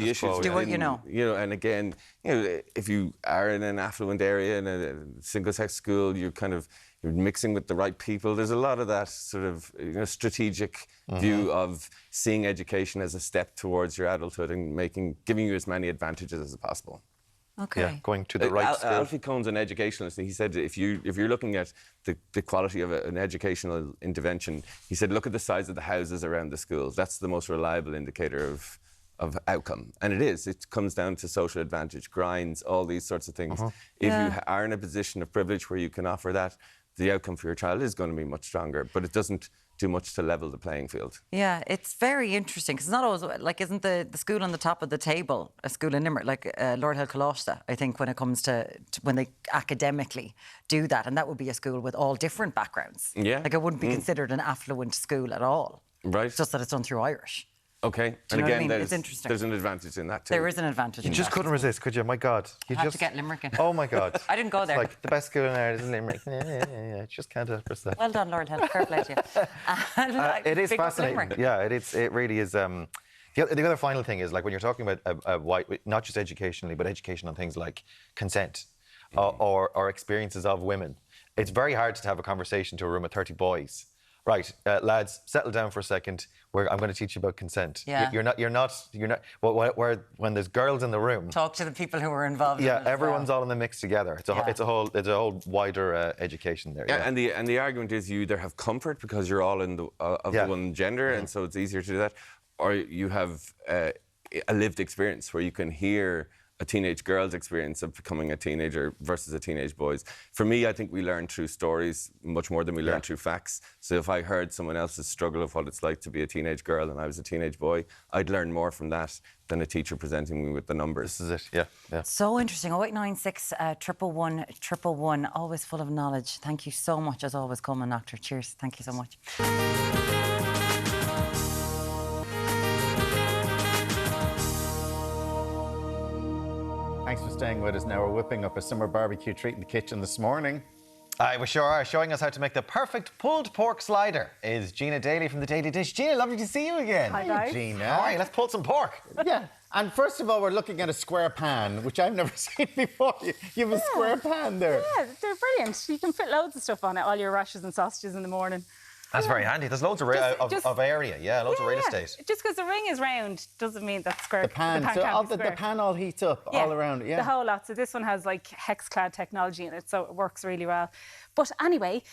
issues. Do what you know. You know, and again, you know, if you are in an affluent area in a single-sex school, you're mixing with the right people. There's a lot of that sort of strategic view of seeing education as a step towards your adulthood and giving you as many advantages as possible. Okay. Yeah, going to the right school. Alfie Cohn's an educationalist. He said if you're looking at the quality of an educational intervention, he said look at the size of the houses around the schools. That's the most reliable indicator of outcome. And it is. It comes down to social advantage, grinds, all these sorts of things. If you are in a position of privilege where you can offer that, the outcome for your child is going to be much stronger. But it doesn't do much to level the playing field. Yeah, it's very interesting because it's not always like, isn't the school on the top of the table a school in Limerick, like Lord Helcolasta, I think, when it comes to when they academically do that, and that would be a school with all different backgrounds. Yeah. Like it wouldn't be considered an affluent school at all. Right. It's just that it's done through Irish. Okay, and again, it's interesting. There's an advantage in that too. There is an advantage. You just couldn't resist, could you? My God, you had just to get Limerick in. Oh my God, I didn't go there. It's like the best school in Ireland is Limerick. Yeah. Just can't resist that. Well done, Lord Help. Fair play to you. It is fascinating. Yeah, it really is. The other final thing is, like, when you're talking about not just educationally, but education on things like consent or experiences of women. It's very hard to have a conversation to a room of 30 boys. Right, lads, settle down for a second. I'm going to teach you about consent. Yeah. You're not. Where when there's girls in the room, talk to the people who were involved. Yeah, in it everyone's all in the mix together. It's a whole wider education there. Yeah, and the argument is you either have comfort because you're all in the the one gender, and so it's easier to do that, or you have a lived experience where you can hear a teenage girl's experience of becoming a teenager versus a teenage boy's. For me, I think we learn through stories much more than we learn through facts. So if I heard someone else's struggle of what it's like to be a teenage girl and I was a teenage boy, I'd learn more from that than a teacher presenting me with the numbers. This is it, yeah. So interesting. 0896 111 111, always full of knowledge. Thank you so much, as always, Coleman Doctor. Cheers. Thank you so much. Thanks for staying with us. Now we're whipping up a summer barbecue treat in the kitchen this morning. We sure are. Showing us how to make the perfect pulled pork slider is Gina Daly from The Daily Dish. Gina, lovely to see you again. Hi, guys. Gina. All right, let's pull some pork. Yeah. And first of all, we're looking at a square pan, which I've never seen before. You have a square pan there. Yeah, they're brilliant. You can fit loads of stuff on it, all your rashes and sausages in the morning. That's very handy. There's loads of area, loads of real estate. Just because the ring is round doesn't mean that square. The pan the pan all heats up all around it. Yeah, the whole lot. So this one has like hex-clad technology in it, so it works really well. But anyway,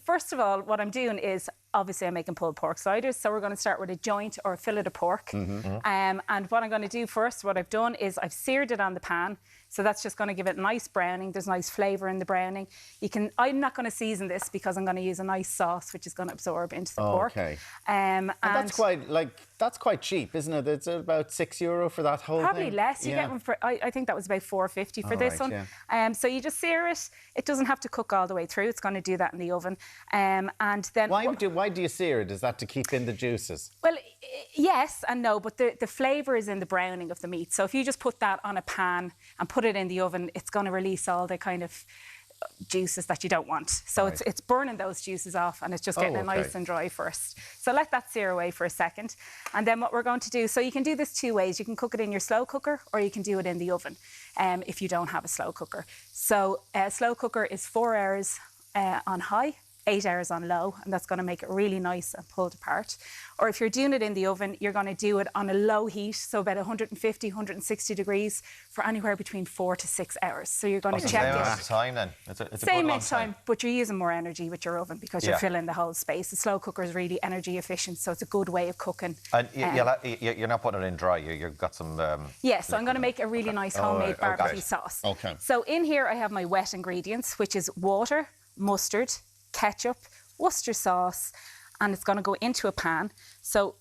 first of all, what I'm doing is obviously I'm making pulled pork sliders. So we're going to start with a joint or a fillet of pork. And what I'm going to do first, what I've done is I've seared it on the pan. So that's just going to give it nice browning. There's nice flavour in the browning. I'm not going to season this because I'm going to use a nice sauce which is going to absorb into the pork. Okay. And that's quite cheap, isn't it? It's about €6 for that whole thing. Probably less. You get one for I think that was about $4.50 for this one. Yeah. So you just sear it. It doesn't have to cook all the way through. It's going to do that in the oven. And then why do you sear it? Is that to keep in the juices? Well, yes and no, but the flavour is in the browning of the meat. So if you just put that on a pan and put it in the oven, it's going to release all the kind of juices that you don't want. So it's burning those juices off, and it's just getting it nice and dry first. So let that sear away for a second. And then what we're going to do, so you can do this two ways. You can cook it in your slow cooker, or you can do it in the oven if you don't have a slow cooker. So a slow cooker is 4 hours on high, 8 hours on low, and that's going to make it really nice and pulled apart. Or if you're doing it in the oven, you're going to do it on a low heat, so about 150, 160 degrees for anywhere between 4 to 6 hours. So you're going to check it. Same amount of time then? It's same amount of time, but you're using more energy with your oven because you're filling the whole space. The slow cooker is really energy efficient, so it's a good way of cooking. And you're not putting it in dry, you've got some... so I'm going to make a really nice homemade barbecue sauce. Okay. So in here I have my wet ingredients, which is water, mustard, ketchup, Worcester sauce, and it's going to go into a pan. So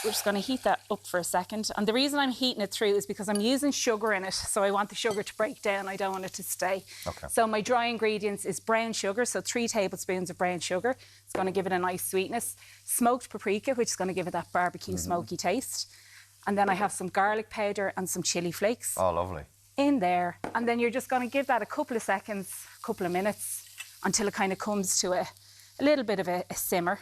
we're just going to heat that up for a second. And the reason I'm heating it through is because I'm using sugar in it, so I want the sugar to break down. I don't want it to stay. Okay. So my dry ingredients is brown sugar, so 3 tablespoons of brown sugar. It's going to give it a nice sweetness. Smoked paprika, which is going to give it that barbecue smoky taste. And then I have some garlic powder and some chilli flakes. Oh, lovely. In there. And then you're just going to give that a couple of seconds, a couple of minutes, until it kind of comes to a little bit of a simmer.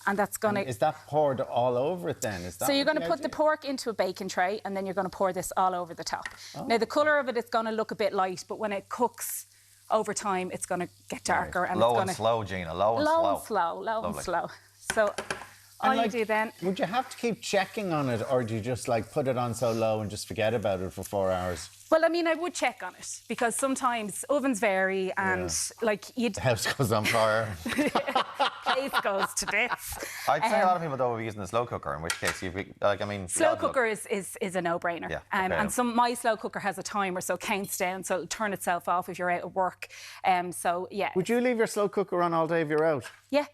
And that's going to... Is that poured all over it then? So you're going to put the pork into a baking tray, and then you're going to pour this all over the top. Oh. Now, the colour of it is going to look a bit light, but when it cooks over time, it's going to get darker. And low and slow, Gina. Low and slow. So... all you do then... Would you have to keep checking on it, or do you just put it on so low and just forget about it for 4 hours? Well, I mean, I would check on it because sometimes ovens vary and the house goes on fire. Place goes to bits. I'd say a lot of people though are using the slow cooker, in which case slow cooker is a no-brainer. Yeah, and my slow cooker has a timer, so it counts down, so it'll turn itself off if you're out at work. So yeah. Would you leave your slow cooker on all day if you're out? Yeah.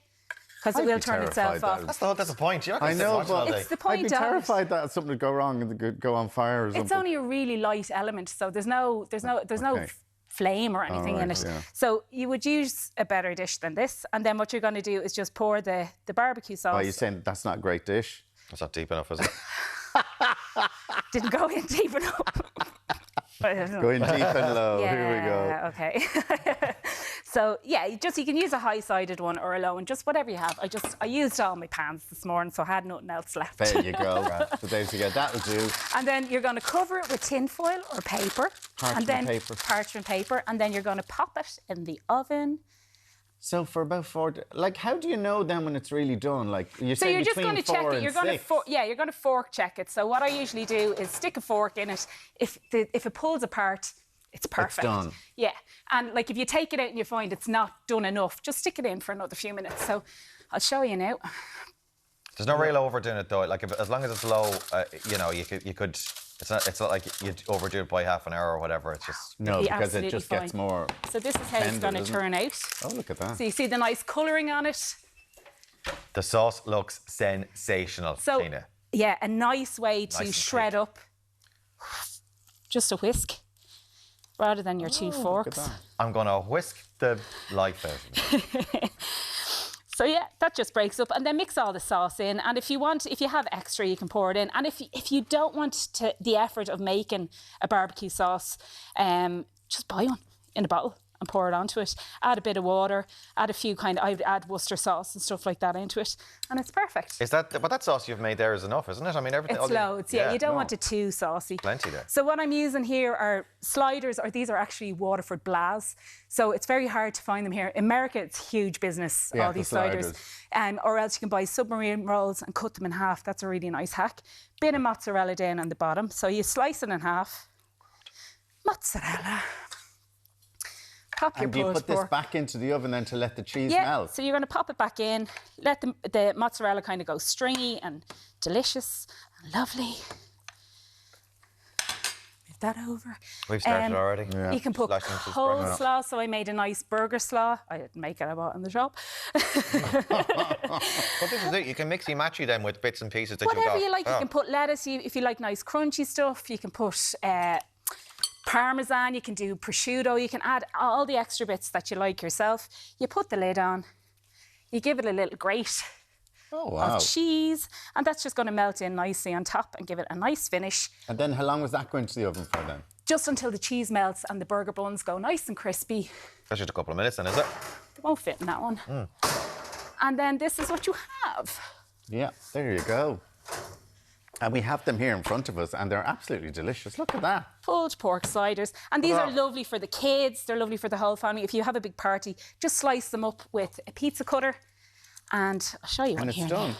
Because it will turn itself off. That's the point. I know, but it's the point. I'd be terrified that something would go wrong and it could go on fire or something. It's only a really light element, so there's no flame or anything in it. Yeah. So you would use a better dish than this, and then what you're going to do is just pour the barbecue sauce. Are you saying that's not a great dish? That's not deep enough, is it? Didn't go in deep enough. Go in deep and low. Yeah, here we go. Okay. So yeah, you can use a high-sided one or a low one, just whatever you have. I used all my pans this morning, so I had nothing else left. There you go. So there you go. That'll do. And then you're going to cover it with tin foil or paper. Parchment paper. Parchment paper, and then you're going to pop it in the oven. So for about 4, like, how do you know then when it's really done? Like, you're so you're just going to check it. You're going to fork check it. So what I usually do is stick a fork in it. If it pulls apart, it's perfect. It's done. Yeah, and like if you take it out and you find it's not done enough, just stick it in for another few minutes. So I'll show you now. There's no real overdoing it though. Like as long as it's low, you know, you could. It's not like you overdo it by half an hour or whatever. It's just because it just gets more. So this is how it's going to turn out. Oh, look at that! So you see the nice colouring on it. The sauce looks sensational, so, Tina. Yeah, a nice way to shred up. Just a whisk, rather than your 2 forks. I'm going to whisk the life out of it. So yeah, that just breaks up, and then mix all the sauce in. And if you have extra, you can pour it in. And if you don't want the effort of making a barbecue sauce, just buy one in a bottle and pour it onto it. Add a bit of water, add a few I'd add Worcester sauce and stuff like that into it, and it's perfect. But that sauce you've made there is enough, isn't it? I mean, everything. It's loads, yeah. You don't want it too saucy. Plenty there. So what I'm using here are sliders, or these are actually Waterford Blaz. So it's very hard to find them here. In America, it's huge business, all these sliders. Or else you can buy submarine rolls and cut them in half. That's a really nice hack. Bit of mozzarella down on the bottom. So you slice it in half. Mozzarella. Pop your do you put this back into the oven then to let the cheese melt? So you're going to pop it back in, let the mozzarella kind of go stringy and delicious and lovely. Move that over. We've started already. Yeah. You can put coleslaw. So I made a nice burger slaw. I didn't make it, I bought it in the shop. But this is it. You can mixy matchy them with bits and pieces that you've got. Whatever you like. You can put lettuce. If you like nice crunchy stuff, you can put Parmesan, you can do prosciutto, you can add all the extra bits that you like yourself. You put the lid on, you give it a little grate of cheese, and that's just going to melt in nicely on top and give it a nice finish. And then how long was that going to the oven for then? Just until the cheese melts and the burger buns go nice and crispy. That's just a couple of minutes then, is it? It won't fit in that one. And then this is what you have. Yeah, there you go. And we have them here in front of us, and they're absolutely delicious. Look at that. Pulled pork sliders. And these are lovely for the kids. They're lovely for the whole family. If you have a big party, just slice them up with a pizza cutter. And I'll show you one here. And it's done.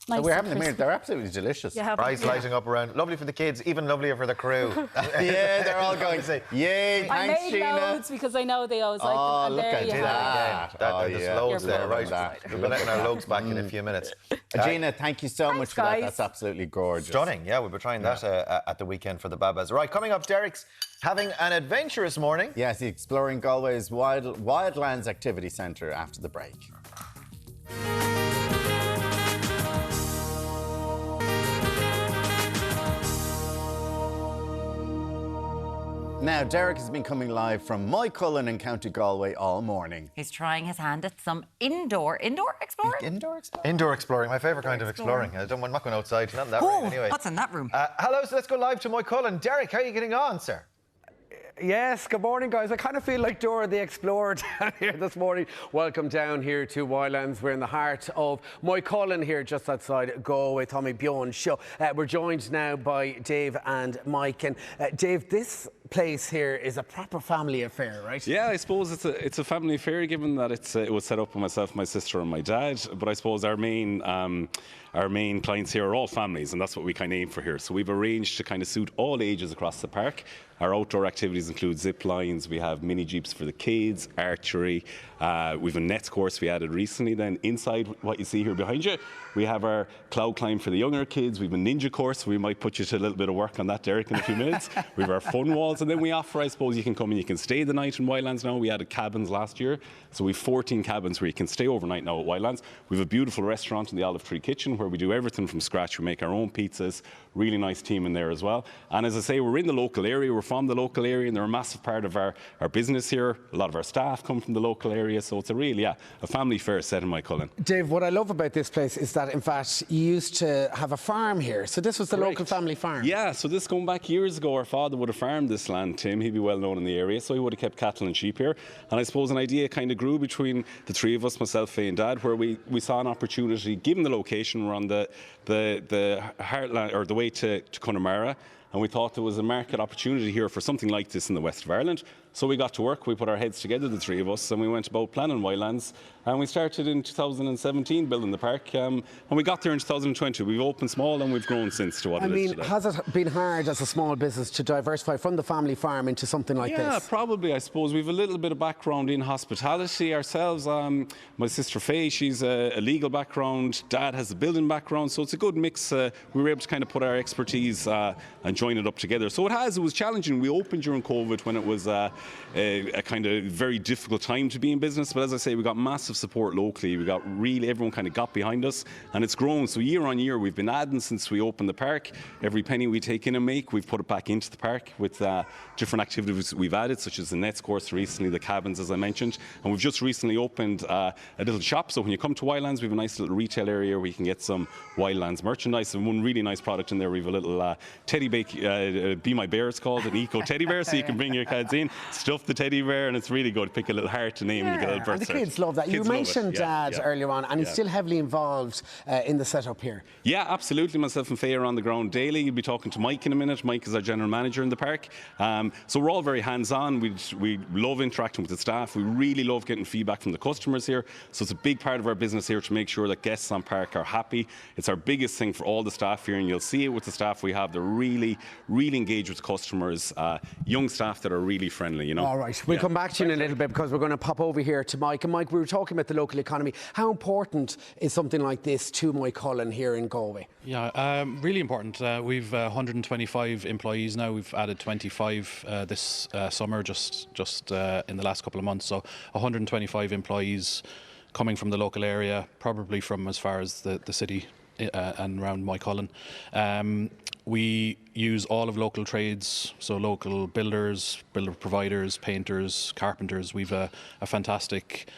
Nice we're having them here. They're absolutely delicious. Rice lighting up around. Lovely for the kids, even lovelier for the crew. Yeah, they're all going to say, yay, thanks, Gina. I made loads because I know they always like them. And look at that. There's loads there, right? We'll be letting our lugs back in a few minutes. Gina, thank you so much for that. That's absolutely gorgeous. Stunning, yeah. We'll be trying that at the weekend for the Babas. Right, coming up, Deric's having an adventurous morning. Yes, he's exploring Galway's Wildlands Activity Centre after the break. Now, Deric has been coming live from Moycullen in County Galway all morning. He's trying his hand at some indoor exploring? Indoor exploring, my favourite kind of exploring. I'm not going outside, not in that room anyway. What's in that room? Hello, so let's go live to Moycullen. Deric, how are you getting on, sir? Yes, good morning, guys. I kind of feel like Dora the Explorer down here this morning. Welcome down here to Wildlands. We're in the heart of Moycullen here, just outside Galway. Tommy Bjorn show. We're joined now by Dave and Mike. And Dave, this place here is a proper family affair, right? Yeah, I suppose it's a family affair, given that it was set up by myself, my sister, and my dad. But I suppose our main clients here are all families, and that's what we kind of aim for here. So we've arranged to kind of suit all ages across the park. Our outdoor activities include zip lines, we have mini jeeps for the kids, archery, we've a nets course we added recently. Then inside what you see here behind you, we have our cloud climb for the younger kids. We have a ninja course. We might put you to a little bit of work on that, Deric, in a few minutes. We have our fun walls, and then we offer, I suppose, you can come and you can stay the night in Wildlands now. We added cabins last year, so we have 14 cabins where you can stay overnight now at Wildlands. We have a beautiful restaurant in the Olive Tree Kitchen where we do everything from scratch. We make our own pizzas. Really nice team in there as well. And as I say, we're in the local area. We're from the local area, and they're a massive part of our business here. A lot of our staff come from the local area, so it's a family fair set in Moycullen. Dave, what I love about this place is that, in fact, you used to have a farm here. So this was the local family farm. Yeah, so this going back years ago, our father would have farmed this land, Tim. He'd be well known in the area, so he would have kept cattle and sheep here. And I suppose an idea kind of grew between the three of us, myself, Faye and Dad, where we saw an opportunity, given the location, we're on the heartland, or the way to Connemara. and we thought there was a market opportunity here for something like this in the west of Ireland. So we got to work, we put our heads together, the three of us, and we went about planning Wildlands. And we started in 2017 building the park, and we got there in 2020. We've opened small and we've grown since to what it is today. Has it been hard as a small business to diversify from the family farm into something like this? Yeah, probably, I suppose. We've a little bit of background in hospitality ourselves. My sister Faye, she's a legal background. Dad has a building background, so it's a good mix. We were able to kind of put our expertise and join it up together. So it was challenging. We opened during COVID when it was a kind of very difficult time to be in business, but as I say, we got massive support locally. We got really, everyone kind of got behind us, and it's grown. So year on year, we've been adding since we opened the park. Every penny we take in and make, we've put it back into the park with different activities we've added, such as the nets course recently, the cabins, as I mentioned, and we've just recently opened a little shop. So when you come to Wildlands, we have a nice little retail area where you can get some Wildlands merchandise, and one really nice product in there. We have a little teddy bake, Be My Bear, it's called, an eco teddy bear, so you can bring your kids in, stuff the teddy bear, and it's really good. Pick a little heart to name, and you get a little birth and the kids love that. You mentioned Dad earlier on, and he's still heavily involved in the setup here. Yeah, absolutely. Myself and Faye are on the ground daily. You'll be talking to Mike in a minute. Mike is our general manager in the park. So we're all very hands-on. We love interacting with the staff. We really love getting feedback from the customers here. So it's a big part of our business here to make sure that guests on park are happy. It's our biggest thing for all the staff here, and you'll see it with the staff we have. They're really, really engaged with customers. Young staff that are really friendly, you know. All right, we'll come back to you in a little bit because we're going to pop over here to Mike. And Mike, we were talking about the local economy. How important is something like this to Moycullen here in Galway? Yeah, really important. We've 125 employees now. We've added 25 this summer, just in the last couple of months. So 125 employees coming from the local area, probably from as far as the city and around Moycullen. We use all of local trades, so local builders, builder providers, painters, carpenters. We've a fantastic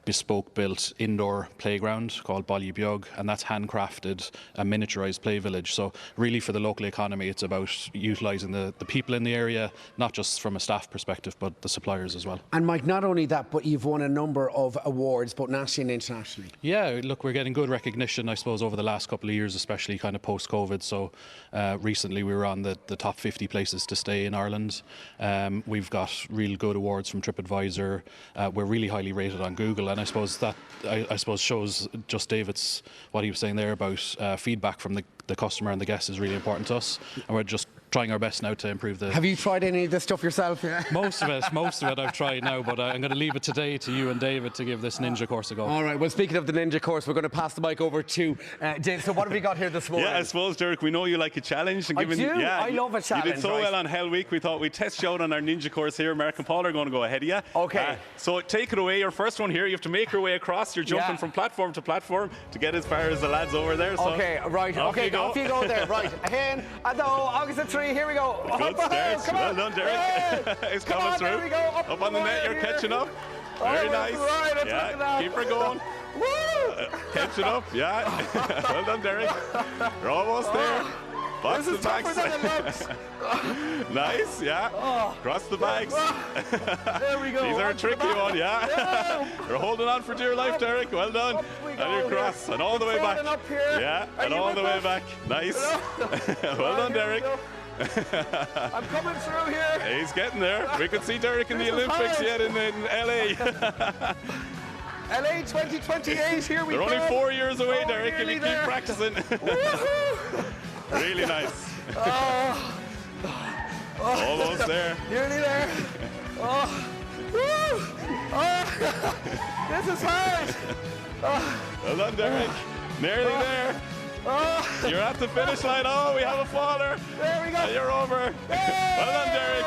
bespoke built indoor playground called Ballybeog, and that's handcrafted, a miniaturized play village. So really for the local economy, it's about utilising the people in the area, not just from a staff perspective, but the suppliers as well. And Mike, not only that, but you've won a number of awards, both nationally and internationally. Yeah, look, we're getting good recognition, I suppose, over the last couple of years, especially kind of post-COVID. So recently we were on the top 50 places to stay in Ireland. We've got real good awards from TripAdvisor. We're really highly rated on Google. And I suppose that shows just David's what he was saying there about feedback from the customer and the guest is really important to us, and we're just trying our best now to improve the... Have you tried any of this stuff yourself? Most of it I've tried now, but I'm going to leave it today to you and David to give this ninja course a go. All right, well, speaking of the ninja course, we're going to pass the mic over to Dave. So what have we got here this morning? Yeah, I suppose, Deric, we know you like a challenge. I do. I love a challenge. You did so well on Hell Week. We thought we'd test you out on our ninja course here. Mark and Paul are going to go ahead of you. Okay. So take it away. Your first one here. You have to make your way across. You're jumping from platform to platform to get as far as the lads over there. So okay, right. Off you go there. Right. Again, at the August 3. Here we go. Good start. Well done, Deric. It's coming through. There we go. Up on the net, you're catching up. Very nice. Right, yeah, keep her going. Catching up. Yeah. Well done, Deric. You're almost there. Box the bags. Nice, yeah. Cross the bags. There we go. These are a tricky one, yeah. You're holding on for dear life, Deric. Well done. And you're cross. And all the way back. Yeah, and all the way back. Nice. Well done, Deric. I'm coming through here. He's getting there. We could see Deric in the Olympics yet in LA. LA 2028, here we go. They're only 4 years away, Deric, if you keep practicing. Really nice. Almost there. Nearly there. This is hard. Well done, Deric. Nearly there. You're at the finish line. Oh, we have a faller. There we go. You're over. Well done, Deric.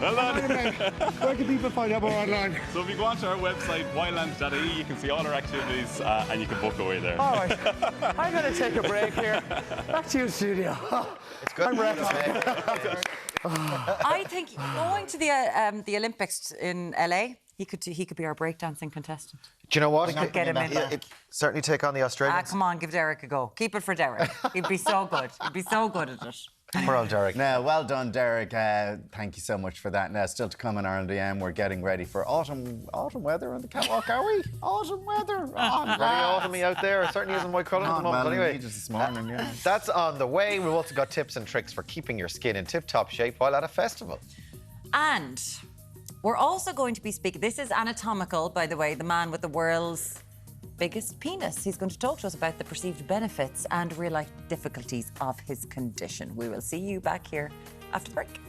Well done. Where can people find out more online? So if you go onto our website, wildlands.ie, you can see all our activities and you can book away there. All right. I'm going to take a break here. Back to you, studio. It's good. I'm wrecked. I think going to the Olympics in LA, he could be our breakdancing contestant. Do you know what? Get him in there. Certainly take on the Australians. Come on, give Deric a go. Keep it for Deric. He'd be so good. He'd be so good at it. Poor old Deric. Now, well done, Deric. Thank you so much for that. Now, still to come in Ireland AM, we're getting ready for autumn weather on the catwalk, are we? Autumn weather. Oh, very autumny out there. It certainly isn't my colour at the moment. Anyway, this morning, yeah. That's on the way. We've also got tips and tricks for keeping your skin in tip-top shape while at a festival. And we're also going to be speaking, this is anatomical, by the way, the man with the world's biggest penis. He's going to talk to us about the perceived benefits and real-life difficulties of his condition. We will see you back here after the break.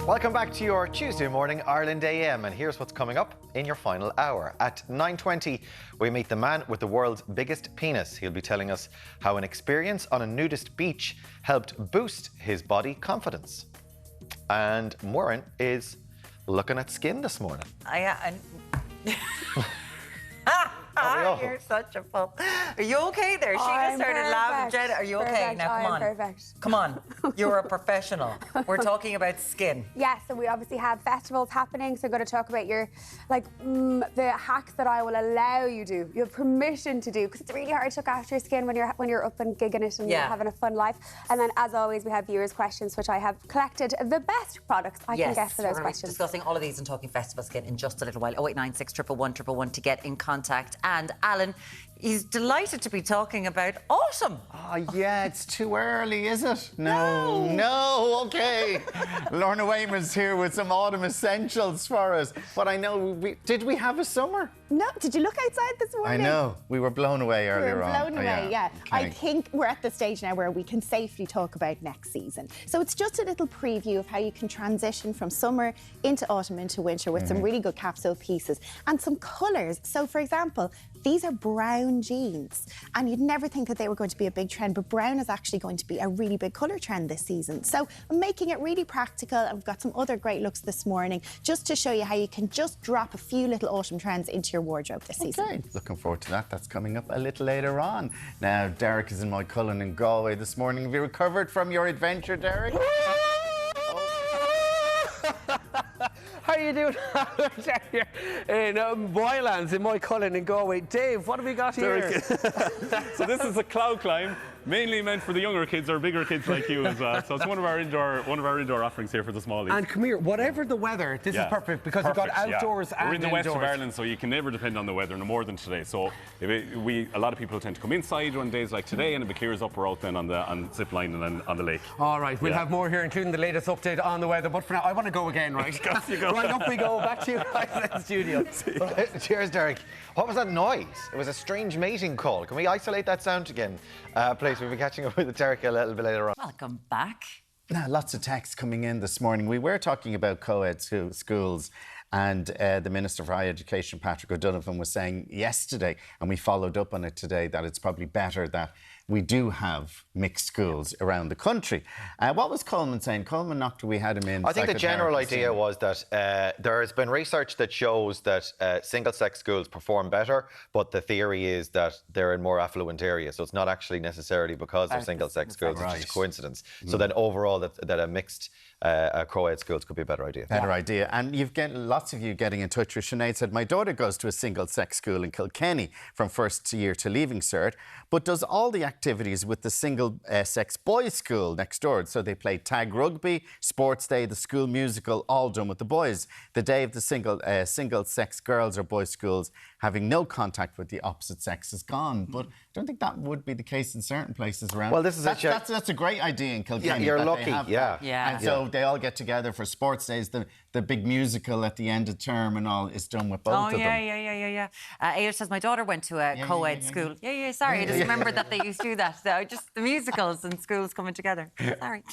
Welcome back to your Tuesday morning Ireland AM, and here's what's coming up in your final hour. At 9:20, we meet the man with the world's biggest penis. He'll be telling us how an experience on a nudist beach helped boost his body confidence. And Warren is looking at skin this morning. You're such a fool. Are you okay there? She just started laughing. Jenna, are you okay? Now, come on. Perfect. Come on. You're a professional. We're talking about skin. Yes, so we obviously have festivals happening, so I'm going to talk about your, the hacks that I will allow you to do. You have permission to do, because it's really hard to look after your skin when you're up and gigging it and you're having a fun life. And then, as always, we have viewers' questions, which I have collected the best products I can get for those questions. Discussing all of these and talking festival skin in just a little while. 0896 111 111 to get in contact. And Alan, he's delighted to be talking about autumn. Oh, yeah, it's too early, is it? No, okay. Lorna Wayman's here with some autumn essentials for us. But I know, did we have a summer? No, did you look outside this morning? I know, we were blown away earlier on. Blown away, yeah. Okay. I think we're at the stage now where we can safely talk about next season. So it's just a little preview of how you can transition from summer into autumn into winter with some really good capsule pieces and some colours. So, for example, these are brown jeans, and you'd never think that they were going to be a big trend, but brown is actually going to be a really big colour trend this season. So I'm making it really practical, and we've got some other great looks this morning just to show you how you can just drop a few little autumn trends into your wardrobe this season. Looking forward to that. That's coming up a little later on. Now, Deric is in my Cullen in Galway this morning. Have you recovered from your adventure, Deric? How are you doing here in Wildlands in my Cullen in Galway? Dave, what have we got here? So this is a cloud climb, mainly meant for the younger kids or bigger kids like you as well. So it's one of our indoor offerings here for the smallies. And come here, whatever the weather, this is perfect because you've got outdoors and we're in the indoors. west of Ireland, so you can never depend on the weather, no more than today. So a lot of people tend to come inside on days like today, and if it clears up, we're out then on zip line and then on the lake. All right, we'll have more here, including the latest update on the weather. But for now, I want to go again, right? You go. Right, up we go, back to you guys in the studio. Cheers, Deric. What was that noise? It was a strange mating call. Can we isolate that sound again, please? We'll be catching up with Deric a little bit later on. Welcome back. Now, lots of texts coming in this morning. We were talking about co-ed schools, and the Minister for Higher Education, Patrick O'Donovan, was saying yesterday, and we followed up on it today, that it's probably better that we do have mixed schools around the country. What was Coleman saying? Coleman knocked, we had him in. I think the general idea was that there has been research that shows that single-sex schools perform better, but the theory is that they're in more affluent areas, so it's not actually necessarily because they're single-sex schools, it's just a coincidence. So then overall, that a mixed co-ed schools could be a better idea. Better idea. And you've got lots of you getting in touch with Sinead. Said, my daughter goes to a single-sex school in Kilkenny from first year to leaving cert, but does all the activities with the single-sex boys' school next door. So they play tag rugby, sports day, the school musical, all done with the boys. The day of the single-sex girls or boys' schools having no contact with the opposite sex is gone. But I don't think that would be the case in certain places around. Well, that's a great idea in Kilkenny. Yeah, you're lucky, And so they all get together for sports days. The big musical at the end of term and all is done with both of them. Yeah. Ailish says, my daughter went to a co-ed school. Sorry, I just remembered that they used to do that. So just the musicals and schools coming together. Sorry.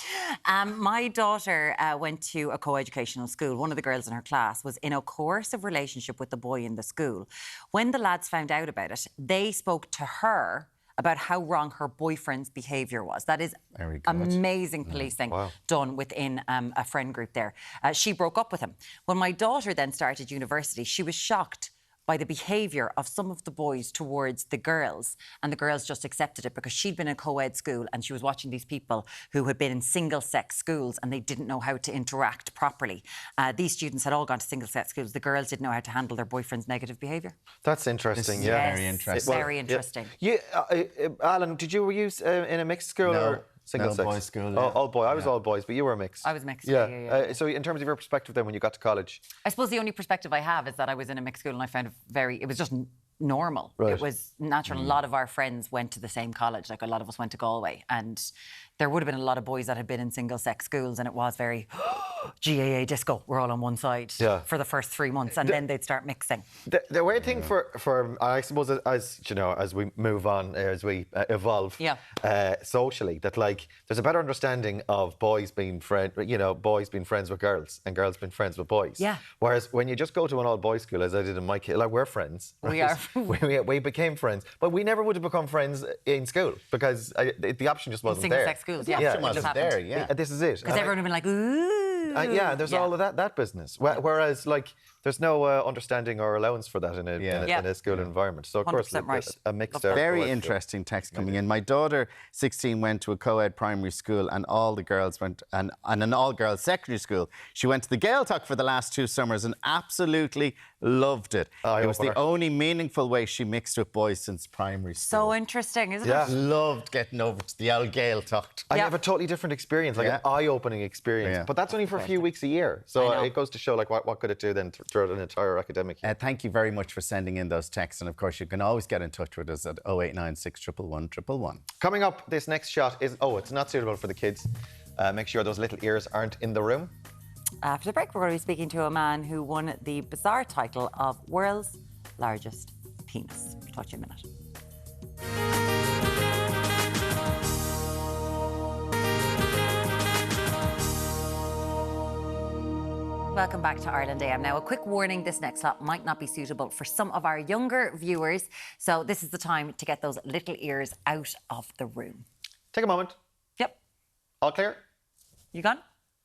My daughter went to a co-educational school. One of the girls in her class was in a coercive relationship with the boy in the school. When the lads found out about it, they spoke to her about how wrong her boyfriend's behaviour was. That is amazing policing done within a friend group there. She broke up with him. When my daughter then started university, she was shocked by the behaviour of some of the boys towards the girls, and the girls just accepted it because she'd been in a co-ed school and she was watching these people who had been in single-sex schools and they didn't know how to interact properly. These students had all gone to single-sex schools. The girls didn't know how to handle their boyfriend's negative behaviour. That's interesting, Yes, very interesting. Very interesting. Alan, did you use in a mixed school or single sex? Boys school. Yeah. All boy. I was all boys, but you were mixed. I was mixed. Yeah. So in terms of your perspective, then, when you got to college, I suppose the only perspective I have is that I was in a mixed school and I found it was just normal. Right. It was natural. A lot of our friends went to the same college. Like, a lot of us went to Galway, and there would have been a lot of boys that had been in single-sex schools, and it was very GAA disco. We're all on one side for the first 3 months, and then they'd start mixing. The weird thing for I suppose, as you know, as we move on, as we evolve socially, that like there's a better understanding of boys being friends with girls and girls being friends with boys. Yeah. Whereas when you just go to an all-boys school, as I did in my case, like, we're friends. Right? We are. we became friends, but we never would have become friends in school because the option just wasn't there. Single-sex schools, The option wasn't there, yeah. This is it. Because everyone would have been like, ooh. There's all of that business. Whereas, like, there's no understanding or allowance for that in a school environment. So, of course, a mixed... Very interesting text coming in. My daughter, 16, went to a co-ed primary school and all the girls went... And an all-girls secondary school. She went to the Gaeltacht for the last 2 summers and absolutely loved it. It was the only meaningful way she mixed with boys since primary school. So interesting, isn't it? Yeah. Loved getting over to the old Gaeltacht. I have a totally different experience, like an eye-opening experience. But that's only for a few weeks a year. So it goes to show, like, what could it do then throughout an entire academic year. Thank you very much for sending in those texts. And, of course, you can always get in touch with us at 089 611 111. Coming up, this next shot is... it's not suitable for the kids. Make sure those little ears aren't in the room. After the break, we're going to be speaking to a man who won the bizarre title of World's Largest Penis. We'll talk to you in a minute. Welcome back to Ireland AM. Now, a quick warning, this next slot might not be suitable for some of our younger viewers, so this is the time to get those little ears out of the room. Take a moment. Yep. All clear? You gone?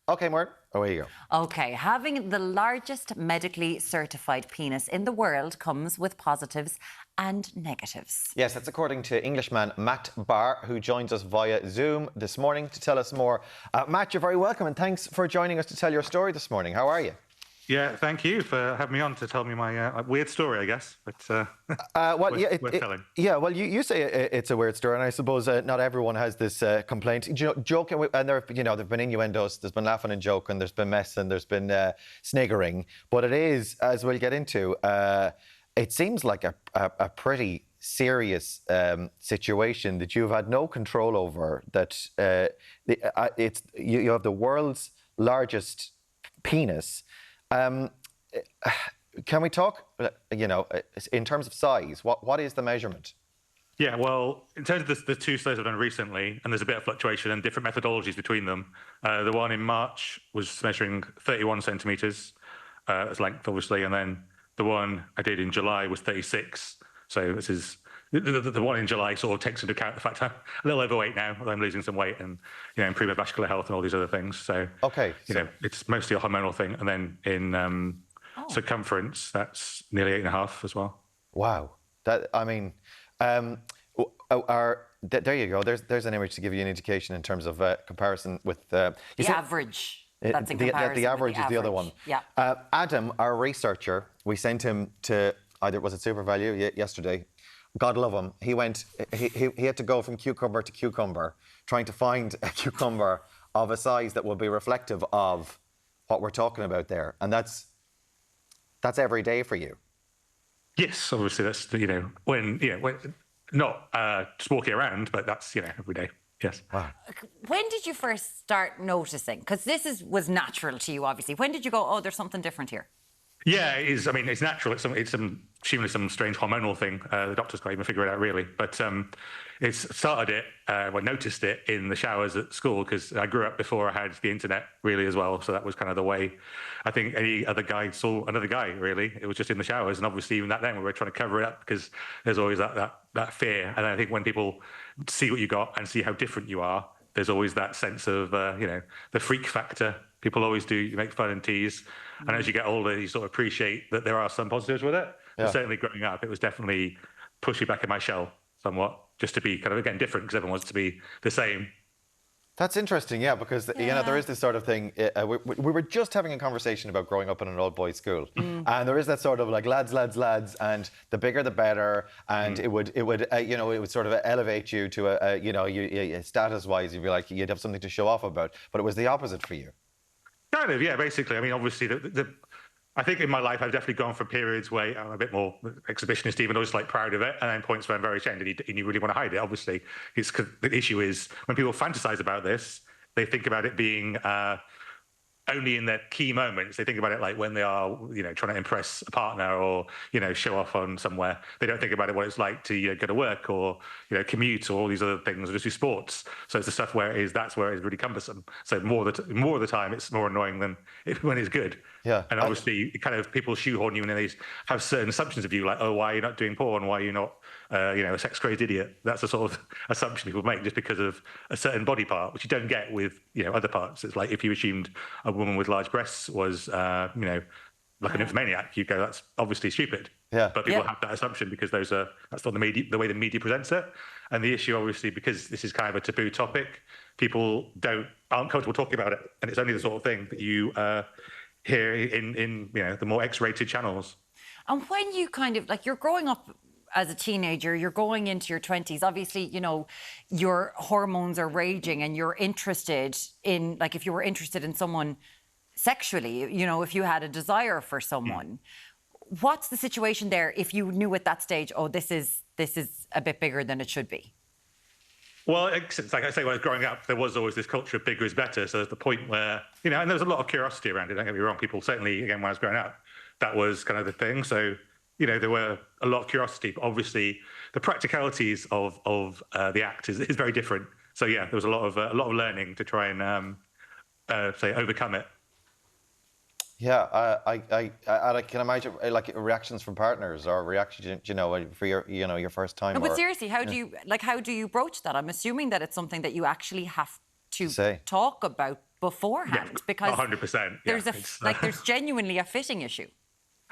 OK, Maureen. Away you go. OK, having the largest medically certified penis in the world comes with positives and negatives. Yes, that's according to Englishman Matt Barr, who joins us via Zoom this morning to tell us more. Matt, you're very welcome, and thanks for joining us to tell your story this morning. How are you? Yeah, thank you for having me on to tell me my weird story, I guess. But worth telling. Yeah, well, you say it's a weird story, and I suppose not everyone has this complaint. Joking, and there've been innuendos, there's been laughing and joking, there's been mess, and there's been sniggering. But it is, as we'll get into, it seems like a pretty serious situation that you've had no control over. That you have the world's largest penis. Can we talk, in terms of size, what is the measurement? Yeah, well, in terms of the 2 studies I've done recently, and there's a bit of fluctuation and different methodologies between them. The one in March was measuring 31 centimetres as length, obviously, and then the one I did in July was 36. So this is... The one in July sort of takes into account the fact I'm a little overweight now, although I'm losing some weight and, improve my vascular health and all these other things. So, it's mostly a hormonal thing. And then in circumference, that's nearly 8.5 as well. Wow. There you go. There's an image to give you an indication in terms of comparison with... the average. That's in comparison the average is the other one. Yeah. Adam, our researcher, we sent him to was it Super Value yesterday? God love him. He had to go from cucumber to cucumber, trying to find a cucumber of a size that would be reflective of what we're talking about there. And that's every day for you. Yes, obviously that's when not just walking around, but that's every day. Yes. Wow. When did you first start noticing? Because this was natural to you, obviously. When did you go, there's something different here? Yeah, it is. I mean, it's natural. It's seemingly some strange hormonal thing. The doctors can't even figure it out, really. But I noticed it in the showers at school, because I grew up before I had the internet, really, as well. So that was kind of the way I think any other guy saw another guy, really. It was just in the showers. And obviously, even that then, we were trying to cover it up because there's always that fear. And I think when people see what you got and see how different you are, there's always that sense of, the freak factor. People always do. You make fun and tease. And as you get older, you sort of appreciate that there are some positives with it. But certainly growing up, it was definitely pushing back in my shell somewhat, just to be kind of, again, different, because everyone wants to be the same. That's interesting, because there is this sort of thing. We were just having a conversation about growing up in an all-boys school, and there is that sort of like lads, and the bigger the better, and it would sort of elevate you to a status-wise. You'd be like, you'd have something to show off about, but it was the opposite for you. Kind of, basically. I mean, obviously, I think in my life I've definitely gone for periods where I'm a bit more exhibitionist, even though it's like proud of it, and then points where I'm very ashamed and you really want to hide it. Obviously, the issue is when people fantasize about this, they think about it being only in their key moments. They think about it like when they are, trying to impress a partner or, show off on somewhere. They don't think about it what it's like to go to work or, commute or all these other things, or just do sports. So it's the stuff where that's where it's really cumbersome. So more of the time, it's more annoying than when it's good. Yeah. And obviously, kind of people shoehorn you and they have certain assumptions of you, like, oh, why are you not doing porn? Why are you not, a sex-crazed idiot? That's the sort of assumption people make just because of a certain body part, which you don't get with, other parts. It's like if you assumed a woman with large breasts was, like an nymphomaniac, you go, that's obviously stupid. Yeah. But people have that assumption because that's not the way the media presents it. And the issue, obviously, because this is kind of a taboo topic, people aren't comfortable talking about it. And it's only the sort of thing that you hear in the more X-rated channels. And when you kind of, like, you're growing up as a teenager, you're going into your 20s, obviously, your hormones are raging and you're interested in, like, if you were interested in someone sexually, if you had a desire for someone, what's the situation there if you knew at that stage, oh, this is a bit bigger than it should be? Well, like I say, when I was growing up, there was always this culture of bigger is better. So there's the point where, and there was a lot of curiosity around it, don't get me wrong. People certainly, again, when I was growing up, that was kind of the thing. So, there were a lot of curiosity, but obviously the practicalities of the act is very different. So there was a lot of learning to try and overcome it. Yeah, I can imagine like reactions from partners or reactions, for your first time. No, but seriously, how do you broach that? I'm assuming that it's something that you actually have to talk about beforehand, because 100%. There's genuinely a fitting issue.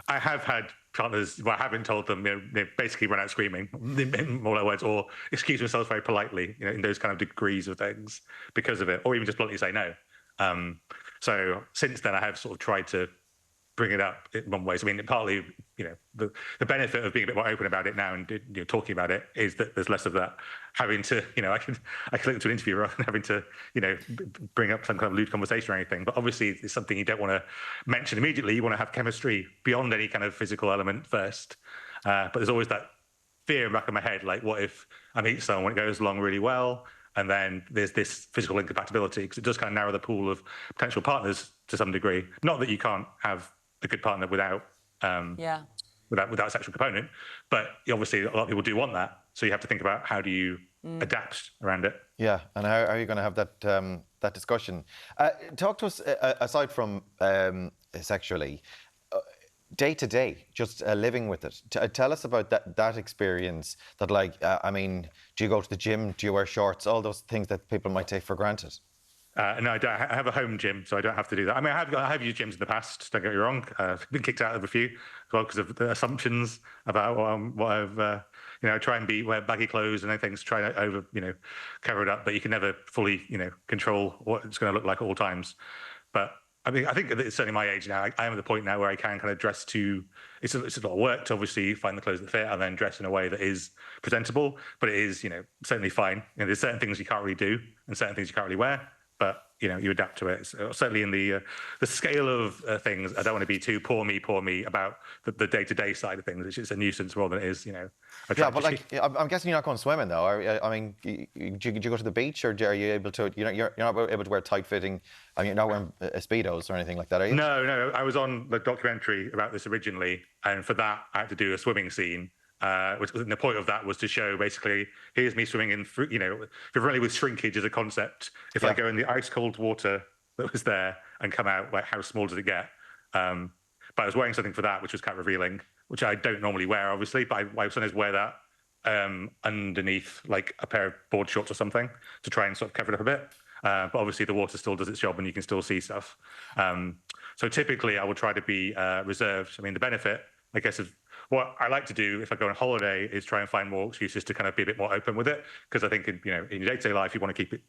I have had partners where I haven't told them, they basically run out screaming, in more words, or excuse themselves very politely, in those kind of degrees of things because of it, or even just bluntly say no. So since then, I have sort of tried to bring it up in one way. So, I mean, partly, the benefit of being a bit more open about it now and talking about it is that there's less of that having to, I can link to an interview rather than having to, bring up some kind of lewd conversation or anything. But obviously, it's something you don't want to mention immediately. You want to have chemistry beyond any kind of physical element first. But there's always that fear in the back of my head, like, what if I meet someone, it goes along really well, and then there's this physical incompatibility, because it does kind of narrow the pool of potential partners to some degree. Not that you can't have a good partner without a sexual component, but obviously a lot of people do want that. So you have to think about how do you adapt around it. Yeah, and how are you going to have that discussion? Talk to us, aside from sexually, day to day, just living with it. Tell us about that experience. That, like, do you go to the gym? Do you wear shorts? All those things that people might take for granted. No, I don't. I have a home gym, so I don't have to do that. I mean, I have used gyms in the past, don't get me wrong. I've been kicked out of a few as well because of the assumptions about what I've, try and wear baggy clothes and things, try to cover it up, but you can never fully, control what it's going to look like at all times. But I mean, I think it's certainly my age now. I am at the point now where I can kind of dress to. It's a lot of work to obviously find the clothes that fit and then dress in a way that is presentable. But it is, certainly fine. There's certain things you can't really do and certain things you can't really wear. But you adapt to it. So certainly in the scale of things, I don't want to be too poor me about the day-to-day side of things, which is a nuisance more than it is, Yeah, but I'm guessing you're not going swimming though. I mean, do you go to the beach, or are you able to? You're not able to wear tight-fitting. I mean, you're not wearing Speedos or anything like that, are you? No. I was on the documentary about this originally, and for that I had to do a swimming scene. The point of that was to show basically, here's me swimming in, if you're familiar with shrinkage as a concept, if I go in the ice cold water that was there and come out, like, how small does it get? But I was wearing something for that, which was kind of revealing, which I don't normally wear, obviously, but I sometimes wear that underneath like a pair of board shorts or something to try and sort of cover it up a bit. But obviously the water still does its job and you can still see stuff. So typically I will try to be reserved. I mean, the benefit I guess, what I like to do if I go on holiday is try and find more excuses to kind of be a bit more open with it. Because I think, in your day-to-day life, you want to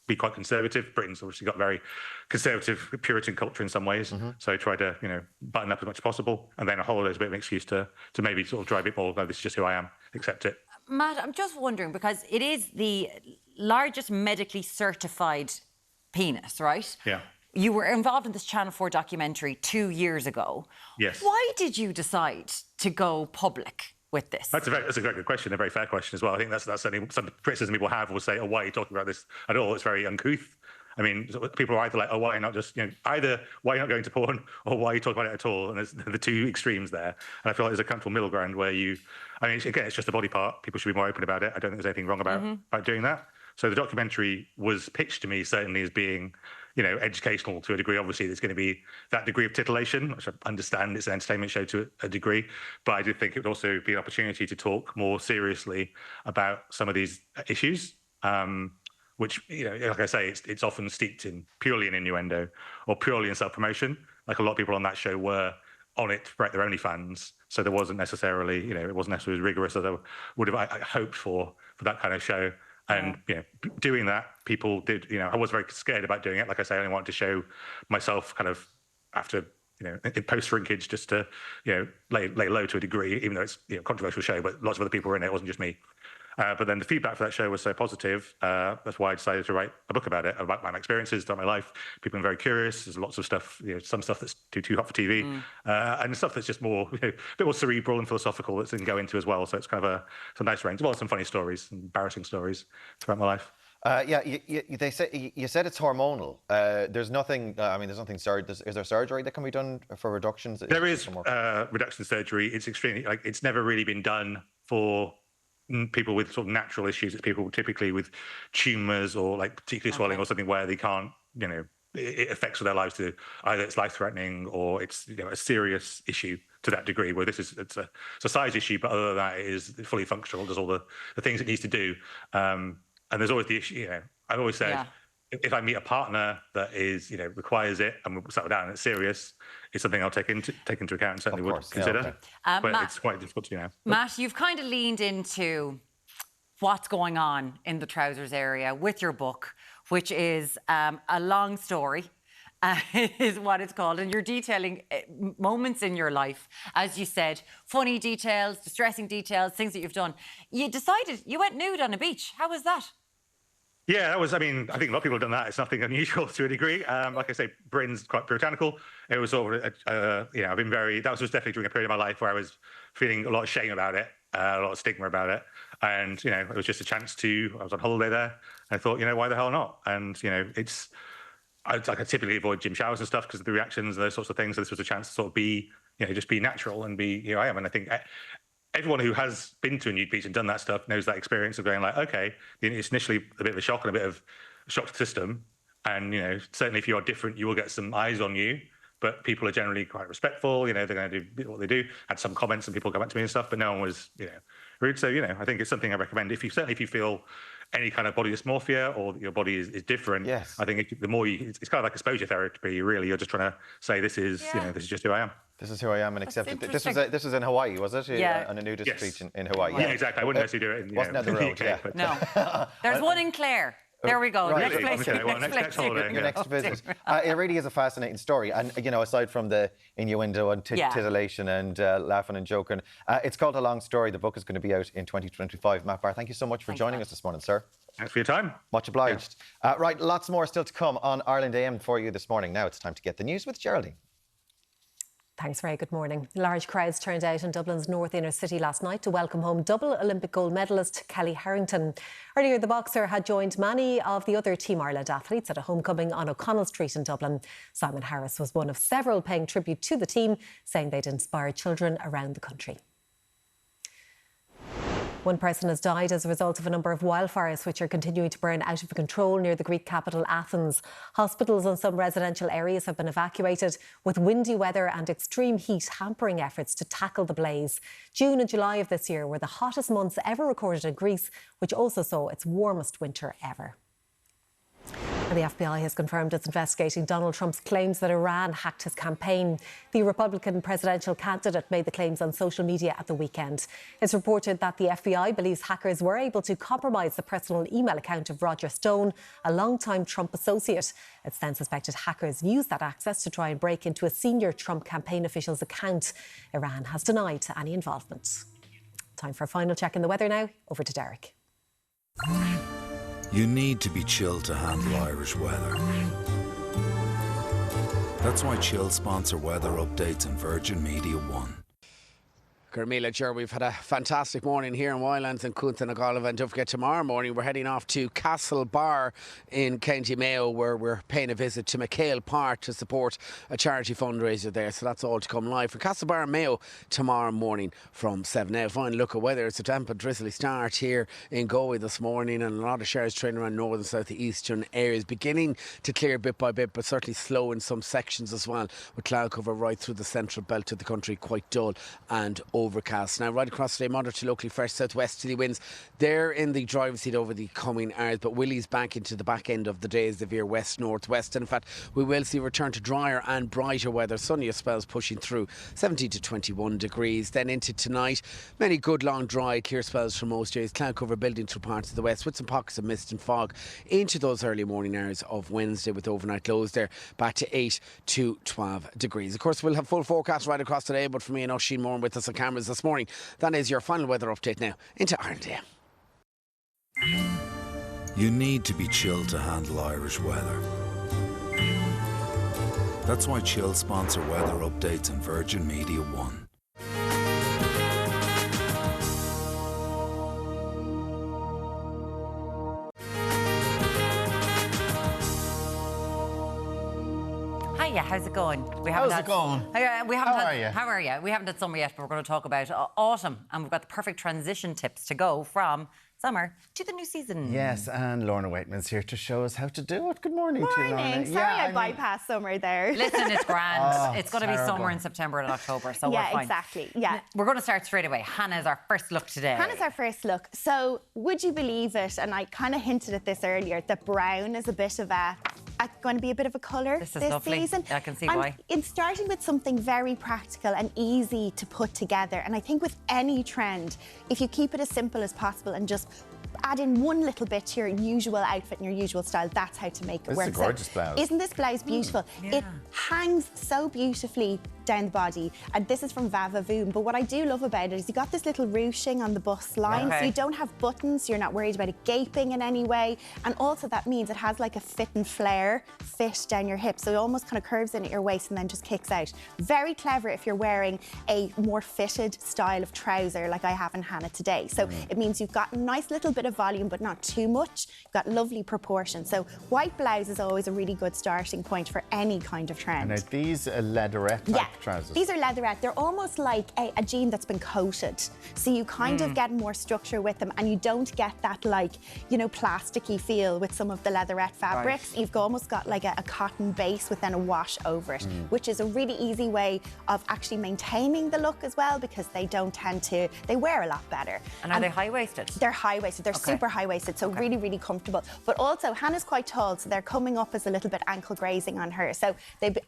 be quite conservative. Britain's obviously got very conservative Puritan culture in some ways. So I try to, button up as much as possible. And then a holiday is a bit of an excuse to maybe sort of drive a bit more, no, this is just who I am, accept it. Matt, I'm just wondering, because it is the largest medically certified penis, right? Yeah. You were involved in this Channel 4 documentary 2 years ago. Yes. Why did you decide to go public with this? That's a very good question, a very fair question as well. I think that's certainly some criticism people have will say, oh, why are you talking about this at all? It's very uncouth. I mean, people are either like, oh, why not just, either why are you not going to porn or why are you talking about it at all? And there's the two extremes there. And I feel like there's a comfortable middle ground where again, it's just a body part. People should be more open about it. I don't think there's anything wrong about doing that. So the documentary was pitched to me certainly as being, educational to a degree. Obviously, there's going to be that degree of titillation, which I understand it's an entertainment show to a degree. But I do think it would also be an opportunity to talk more seriously about some of these issues, which, like I say, it's often steeped in purely in innuendo or purely in self-promotion. Like a lot of people on that show were on it to promote their OnlyFans. So there wasn't necessarily, it wasn't necessarily as rigorous as I would have I hoped for that kind of show. And doing that, people did. I was very scared about doing it. Like I say, I only wanted to show myself kind of after in post shrinkage, just to lay low to a degree. Even though it's a controversial show, but lots of other people were in it. It wasn't just me. But then the feedback for that show was so positive. That's why I decided to write a book about it, about my experiences throughout my life. People are very curious. There's lots of stuff, some stuff that's too hot for TV, and stuff that's just more, a bit more cerebral and philosophical that can go into as well. So it's kind of a nice range. Well, some funny stories, some embarrassing stories throughout my life. They say you said it's hormonal. There's nothing. There's nothing. Is there surgery that can be done for reductions? There is reduction surgery. It's extremely it's never really been done for people with sort of natural issues. It's people typically with tumours or particularly swelling or something where they can't, it affects their lives to either it's life-threatening or it's a serious issue to that degree. Where it's a size issue, but other than that, it is fully functional. Does all the things it needs to do. And there's always the issue. I've always said if I meet a partner that is requires it and we'll settle down and it's serious, it's something I'll take into account and certainly would consider. But Matt, it's quite difficult to Matt, you've kind of leaned into what's going on in the trousers area with your book, which is a long story, is what it's called. And you're detailing moments in your life, as you said, funny details, distressing details, things that you've done. You went nude on a beach. How was that? Yeah, that was, I think a lot of people have done that. It's nothing unusual to a degree. Like I say, Britain's quite puritanical. It was sort of, I've been that was definitely during a period of my life where I was feeling a lot of shame about it, a lot of stigma about it. And, it was just a chance I was on holiday there. And I thought, why the hell not? And, I typically avoid gym showers and stuff because of the reactions and those sorts of things. So this was a chance to sort of be, just be natural and be who I am. And I think everyone who has been to a nude beach and done that stuff knows that experience of going okay, it's initially a bit of a shock and a bit of a shock to the system. And, certainly if you are different, you will get some eyes on you, but people are generally quite respectful. They're going to do what they do. Had some comments and people come back to me and stuff, but no one was, rude. So, I think it's something I recommend. If you feel any kind of body dysmorphia or your body is different, I think the more it's kind of like exposure therapy, really. You're just trying to say, this is just who I am. This is who I am and accept it. This was in Hawaii, was it? Yeah. On a nudist beach in Hawaii. Yeah, exactly. I wouldn't necessarily do it. Wasn't on the road, No. There's one in Clare. There we go. Right. Next holiday. Your next visit. It really is a fascinating story. And, aside from the innuendo and titillation and laughing and joking, it's called A Long Story. The book is going to be out in 2025. Matt Barr, thank you so much for joining us this morning, sir. Thanks for your time. Much obliged. Right, lots more still to come on Ireland AM for you this morning. Now it's time to get the news with Geraldine. Thanks, Ray. Good morning. Large crowds turned out in Dublin's north inner city last night to welcome home double Olympic gold medalist Kelly Harrington. Earlier, the boxer had joined many of the other Team Ireland athletes at a homecoming on O'Connell Street in Dublin. Simon Harris was one of several paying tribute to the team, saying they'd inspired children around the country. One person has died as a result of a number of wildfires which are continuing to burn out of control near the Greek capital Athens. Hospitals and some residential areas have been evacuated, with windy weather and extreme heat hampering efforts to tackle the blaze. June and July of this year were the hottest months ever recorded in Greece, which also saw its warmest winter ever. The FBI has confirmed it's investigating Donald Trump's claims that Iran hacked his campaign. The Republican presidential candidate made the claims on social media at the weekend. It's reported that the FBI believes hackers were able to compromise the personal email account of Roger Stone, a longtime Trump associate. It's then suspected hackers used that access to try and break into a senior Trump campaign official's account. Iran has denied any involvement. Time for a final check in the weather now. Over to Deric. You need to be chilled to handle Irish weather. That's why Chill sponsor weather updates on Virgin Media One. Carmela, Ger, we've had a fantastic morning here in Wildlands and Cúnta na Galway, and don't forget tomorrow morning we're heading off to Castle Bar in County Mayo, where we're paying a visit to McHale Park to support a charity fundraiser there. So that's all to come live for Castle Bar in Mayo tomorrow morning from 7. Now, fine look at weather. It's a damp and drizzly start here in Galway this morning, and a lot of showers trailing around northern, south, eastern areas, beginning to clear bit by bit, but certainly slow in some sections as well, with cloud cover right through the central belt of the country, quite dull and overcast. Now, right across today, moderate to locally fresh southwesterly winds. They're in the driver's seat over the coming hours, but Willie's back into the back end of the day as they veer west-northwest. And in fact, we will see a return to drier and brighter weather. Sunnier spells pushing through 17 to 21 degrees. Then into tonight, many good long dry clear spells from most areas. Cloud cover building through parts of the west with some pockets of mist and fog into those early morning hours of Wednesday, with overnight lows there back to 8 to 12 degrees. Of course, we'll have full forecast right across today, but for me and Oisin Moran with us on cameras this morning. That is your final weather update now into Ireland AM. You need to be chilled to handle Irish weather. That's why Chill sponsor weather updates on Virgin Media One. Hiya, how's it going? How's it going? How are you? We haven't had summer yet, but we're going to talk about autumn, and we've got the perfect transition tips to go from summer to the new season. Yes, and Lorna Waitman's here to show us how to do it. Good morning to you, Lorna. Sorry, I bypassed summer there. Listen, it's grand. It's going to be summer in September and October, so we're fine. Yeah, exactly. Yeah. We're going to start straight away. Hannah's our first look today. Hannah's our first look. So, would you believe it, and I kind of hinted at this earlier, that brown is a bit of going to be a bit of a colour this season. I can see why. It's starting with something very practical and easy to put together. And I think with any trend, if you keep it as simple as possible and just add in one little bit to your usual outfit and your usual style, that's how to make it work. This is a gorgeous blouse. Isn't this blouse beautiful? Yeah. It hangs so beautifully down the body, and this is from Vava Voom. But what I do love about it is you got this little ruching on the bust line, so you don't have buttons, so you're not worried about it gaping in any way, and also that means it has like a fit and flare fit down your hip, so it almost kind of curves in at your waist and then just kicks out. Very clever if you're wearing a more fitted style of trouser like I have in Hannah today. So it means you've got a nice little bit of volume but not too much. You've got lovely proportion. So white blouse is always a really good starting point for any kind of trend. And are these leatherette type trousers? These are leatherette. They're almost like a jean that's been coated. So you kind of get more structure with them, and you don't get that, like, you know, plasticky feel with some of the leatherette fabrics. Right. You've almost got like a cotton base with then a wash over it, which is a really easy way of actually maintaining the look as well, because they don't tend to, they wear a lot better. And are they high-waisted? They're high-waisted. They're super high-waisted, so really, really comfortable. But also, Hannah's quite tall, so they're coming up as a little bit ankle grazing on her. So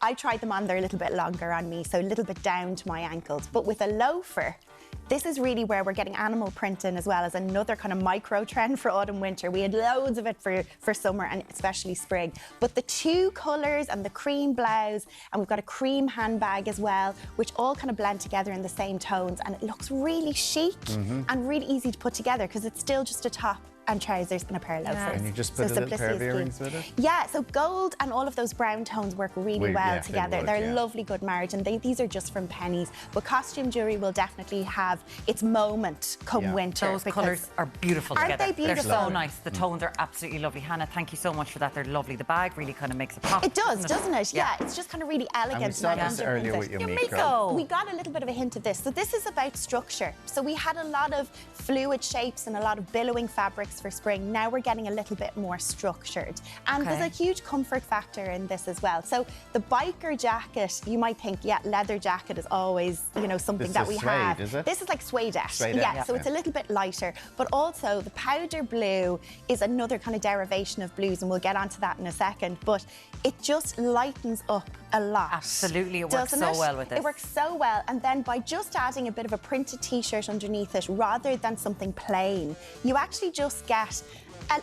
I tried them on, they're a little bit longer on me, so a little bit down to my ankles. But with a loafer, this is really where we're getting animal print in, as well as another kind of micro trend for autumn winter. We had loads of it for summer and especially spring. But the two colours and the cream blouse, and we've got a cream handbag as well, which all kind of blend together in the same tones, and it looks really chic and really easy to put together because it's still just a top and trousers and a pair of loafers. And you just put a little pair of earrings with it? Yeah, so gold and all of those brown tones work really well together. They're a lovely good marriage, and these are just from pennies. But costume jewellery will definitely have its moment come winter. Those colours are beautiful together. Aren't they beautiful? They're so nice. The tones are absolutely lovely. Hannah, thank you so much for that. They're lovely. The bag really kind of makes it pop. It does, doesn't it? Yeah, it's just kind of really elegant. And we saw this earlier with your Miko. We got a little bit of a hint of this. So this is about structure. So we had a lot of fluid shapes and a lot of billowing fabrics nice for spring. Now we're getting a little bit more structured. And there's a huge comfort factor in this as well. So the biker jacket, you might think, yeah, leather jacket is always, you know, something that we have. Is it? This is like suede-ette. Yeah, so it's a little bit lighter. But also the powder blue is another kind of derivation of blues, and we'll get onto that in a second. But it just lightens up a lot. Absolutely, it works so well with this. It works so well, and then by just adding a bit of a printed t-shirt underneath it rather than something plain, you actually just get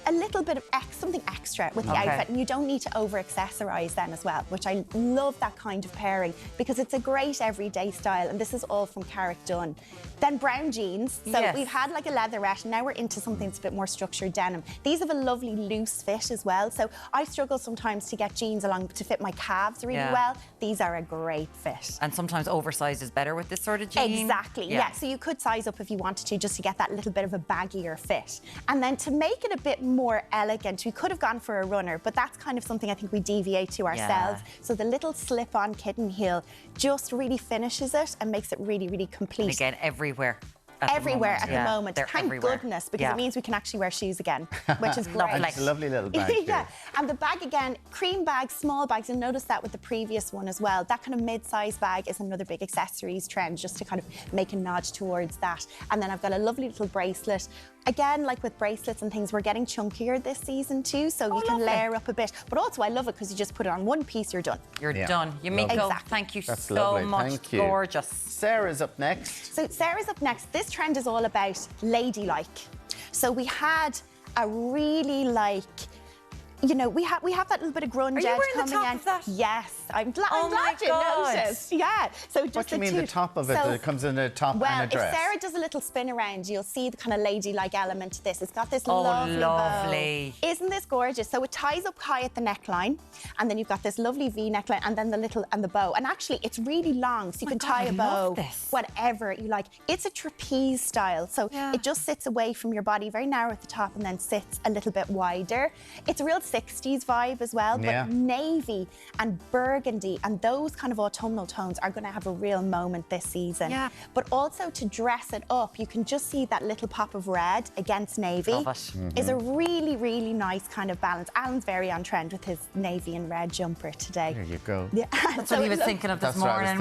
a little bit of something extra with the outfit, and you don't need to over-accessorise then as well, which I love that kind of pairing because it's a great everyday style, and this is all from Carrick Dunn. Then brown jeans. So we've had like a leatherette, and now we're into something that's a bit more structured denim. These have a lovely loose fit as well. So I struggle sometimes to get jeans along to fit my calves really well. These are a great fit. And sometimes oversized is better with this sort of jean. Exactly, yeah. So you could size up if you wanted to, just to get that little bit of a baggier fit. And then to make it a bit more elegant, we could have gone for a runner, but that's kind of something I think we deviate to ourselves. So the little slip-on kitten heel just really finishes it and makes it really, really complete. And again, everywhere. Everywhere at the moment. They're Thank everywhere. goodness, because it means we can actually wear shoes again, which is great. It's a lovely little bag. Yeah, and the bag again, cream bags, small bags. You'll notice that with the previous one as well. That kind of mid-size bag is another big accessories trend, just to kind of make a nod towards that. And then I've got a lovely little bracelet. Again, like with bracelets and things, we're getting chunkier this season too, so you can layer up a bit. But also, I love it because you just put it on one piece, you're done. You're done. Yumiko, thank you so much. Thank you. Gorgeous. Sarah's up next. So Sarah's up next. This trend is all about ladylike. So we had a really you know, we have that little bit of grunge edge coming in. Of that? Yes, I'm glad you noticed. Yeah. So just what do you mean the top of it? It comes in a top and a dress. If Sarah does a little spin around, you'll see the kind of ladylike element to this. It's got this lovely bow. Isn't this gorgeous? So it ties up high at the neckline, and then you've got this lovely V neckline, and then the bow. And actually, it's really long, so you can tie a bow, whatever you like. It's a trapeze style, so it just sits away from your body, very narrow at the top, and then sits a little bit wider. It's a real 60s vibe as well, but navy and burgundy and those kind of autumnal tones are going to have a real moment this season. But also to dress it up, you can just see that little pop of red against navy. Love it. Is a really, really nice kind of balance. Alan's very on trend with his navy and red jumper today. There you go. Yeah. That's what he was thinking of this morning.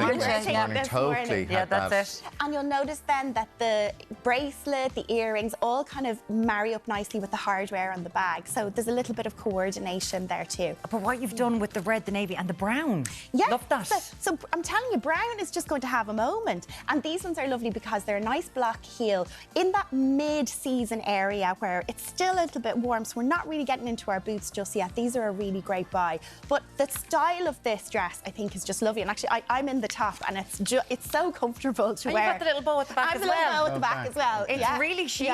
Totally. Yeah, that's it. And you'll notice then that the bracelet, the earrings, all kind of marry up nicely with the hardware on the bag. So there's a little bit of coordination there too. But what you've done with the red, the navy and the brown. Love that. So I'm telling you, brown is just going to have a moment. And these ones are lovely because they're a nice black heel in that mid-season area where it's still a little bit warm, so we're not really getting into our boots just yet. These are a really great buy. But the style of this dress, I think, is just lovely. And actually, I'm in the top, and it's so comfortable to wear. You've got the little bow at the back as well. I have a little bow at the back as well. It's really chic.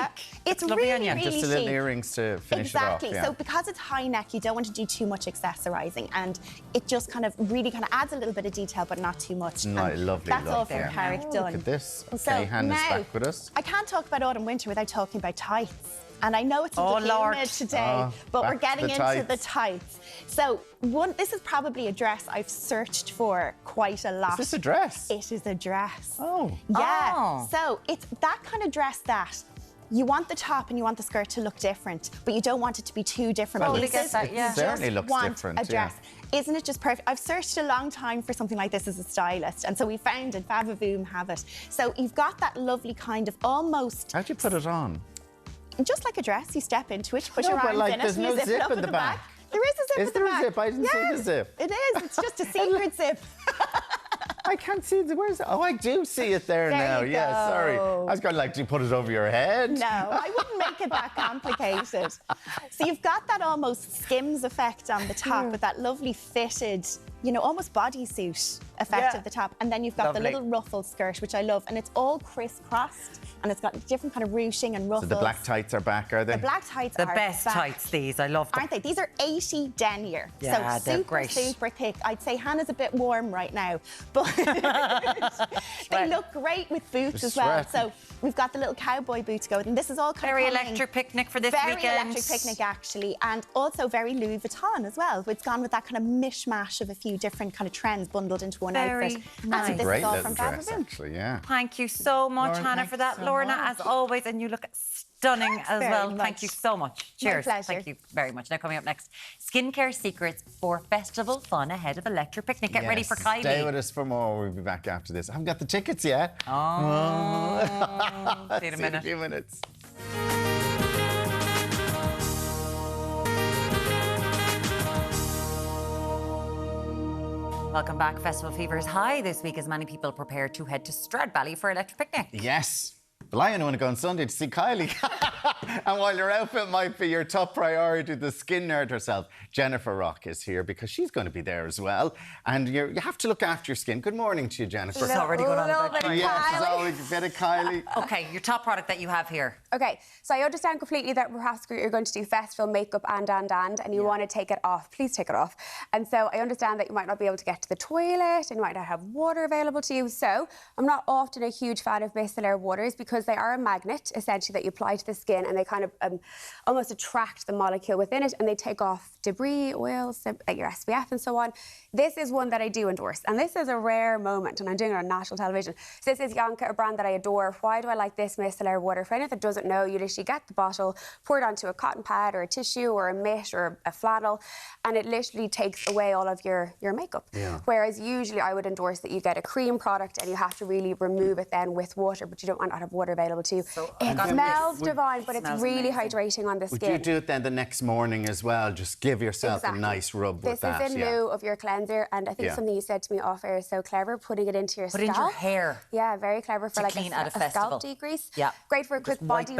It's really, really chic. Just a little earrings to finish it off. Exactly. So because it's high neck, you don't want to do too much accessorising, and it just kind of really kind of adds a little bit of detail, but not too much. Lovely. That's all from Carrick Dunn. Look at this. Okay, So Hannah's now, back with us. I can't talk about autumn winter without talking about tights. And I know it's a little humid today, but we're getting into the tights. So this is probably a dress I've searched for quite a lot. Is this a dress? It is a dress. Oh. Yeah. Oh. So it's that kind of dress that you want the top and you want the skirt to look different, but you don't want it to be too different. Well, it certainly looks different. A dress. Isn't it just perfect? I've searched a long time for something like this as a stylist, and so we found it. Vavavoom have it. So you've got that lovely kind of almost. How'd you put it on? Just like a dress, you step into it, put your arms in it, there's no and you zip zip it up in the back. There is a zip in the back. Is there a zip? I didn't see the zip. It is. It's just a secret zip. I can't see it. Where's it? Oh, I do see it there now. You Yeah, go. sorry. I was going to put it over your head. No, I wouldn't make it that complicated. So you've got that almost Skims effect on the top with that lovely fitted, you know, almost bodysuit effect at the top. And then you've got the little ruffled skirt, which I love. And it's all crisscrossed. And it's got different kind of ruching and ruffles. So the black tights are back, are they? The black tights are back. The best tights, these. I love them. Aren't they? These are 80 denier. Yeah, so they're super, great. super thick. I'd say Hannah's a bit warm right now. But they look great with boots as well. So we've got the little cowboy boots going. And this is all kind of coming. electric picnic for this very weekend. Very electric picnic, actually. And also very Louis Vuitton as well. It's gone with that kind of mishmash of a few different kind of trends bundled into one outfit. Nice. And so this Great is all little from dress, Vavavoom. actually, yeah. Thank you so much, Lauren, Hannah, for that. so Lorna, much. as always, and you look stunning as very well. much. Thank you so much. Cheers. My pleasure. Thank you very much. Now coming up next, skincare secrets for festival fun ahead of Electric Picnic. Get ready for Kylie. Stay with us for more. We'll be back after this. I haven't got the tickets yet. Oh. See you in a minute. See you in a few minutes. Welcome back. Festival fever is high this week as many people prepare to head to Stradbally for Electric Picnic. Yes. Well, I only want to go on Sunday to see Kylie. And while your outfit might be your top priority, the skin nerd herself, Jennifer Rock, is here because she's going to be there as well. And you have to look after your skin. Good morning to you, Jennifer. It's already going on about Kylie. Yes, it's always a bit of Kylie. Okay, your top product that you have here. Okay, so I understand completely that perhaps you're going to do festival makeup and you want to take it off. Please take it off. And so I understand that you might not be able to get to the toilet and you might not have water available to you. So I'm not often a huge fan of micellar waters because they are a magnet, essentially, that you apply to the skin, and they kind of almost attract the molecule within it, and they take off debris, oils, like your SPF and so on. This is one that I do endorse, and this is a rare moment, and I'm doing it on national television. So this is Yonka, a brand that I adore. Why do I like this micellar water? For anyone that doesn't know, you literally get the bottle, pour it onto a cotton pad or a tissue or a mitt or a flannel, and it literally takes away all of your makeup. Yeah. Whereas usually I would endorse that you get a cream product and you have to really remove it then with water, but you don't want to have water available to you. So it smells divine, but it's really hydrating on the skin. Would you do it then the next morning as well? Just give yourself a nice rub with that. This is in lieu of your cleanser, and I think something you said to me off air is so clever, putting it into your scalp. Put it in your hair. Yeah, very clever for like clean a at a festival. scalp degrease. Yeah. Great for a quick body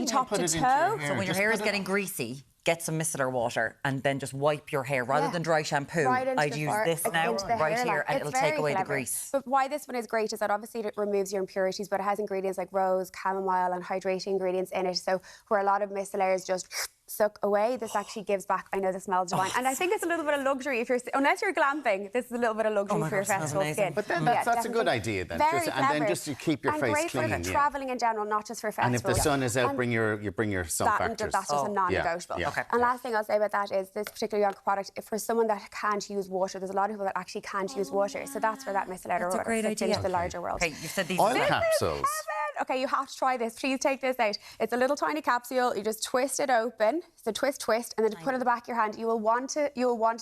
top to toe. So when your hair is getting greasy, get some micellar water and then just wipe your hair rather than dry shampoo. I'd use this now right here and it'll take away the grease. But why this one is great is that obviously it removes your impurities, but it has ingredients like rose, chamomile and hydrating ingredients in it. So where a lot of micellars just suck away, this actually gives back. I know the smells divine, and I think it's a little bit of luxury if you're, unless you're glamping, this is a little bit of luxury for your festival skin. But then that's a good idea then. And then just to keep your face clean. Great for travelling in general, not just for festivals. And if the sun is out, bring your sun factors. That's just a non-negotiable. And last thing I'll say about that is this particular Yonka product, for someone that can't use water, there's a lot of people that actually can't use water, so that's where that micellar water fits into the larger world. Okay, you said these oil capsules. Okay, you have to try this. Please take this out. It's a little tiny capsule. You just twist it open. So twist, and then to put it in the back of your hand. You will want to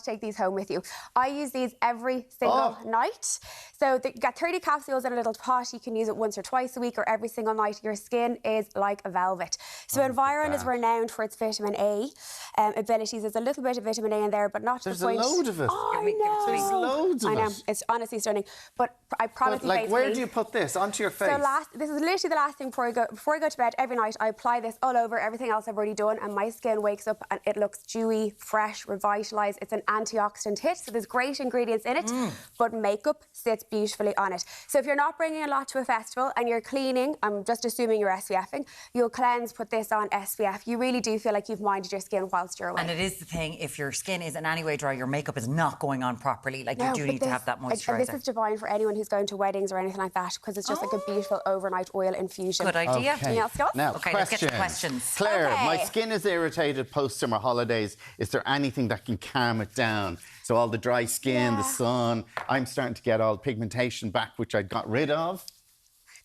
take these home with you. I use these every single night. So you get 30 capsules in a little pot. You can use it once or twice a week or every single night. Your skin is like a velvet. So Environ is renowned for its vitamin A abilities. There's a little bit of vitamin A in there, but not to the point. There's a load of it. Oh, I know. There's loads of it. I know. It's honestly stunning. But I promise you, like, where do you put this? Onto your face? So this is literally the last thing before I go to bed every night. I apply this all over everything else I've already done, and my skin wakes up and it looks dewy, fresh, revitalised. It's an antioxidant hit, so there's great ingredients in it, but makeup sits beautifully on it. So if you're not bringing a lot to a festival and you're cleaning, I'm just assuming you're SPFing, you'll cleanse, put this on SPF. You really do feel like you've minded your skin whilst you're away. And it is the thing, if your skin is in any way dry, your makeup is not going on properly. Like, you do need to have that moisturiser. And this is divine for anyone who's going to weddings or anything like that, because it's just like a beautiful overnight oil infusion. Good idea. Anything else, Scott? Now, let's get to questions. Claire, my skin is irritated post-summer holidays. Is there anything that can calm it down? So all the dry skin, the sun, I'm starting to get all the pigmentation back, which I got rid of.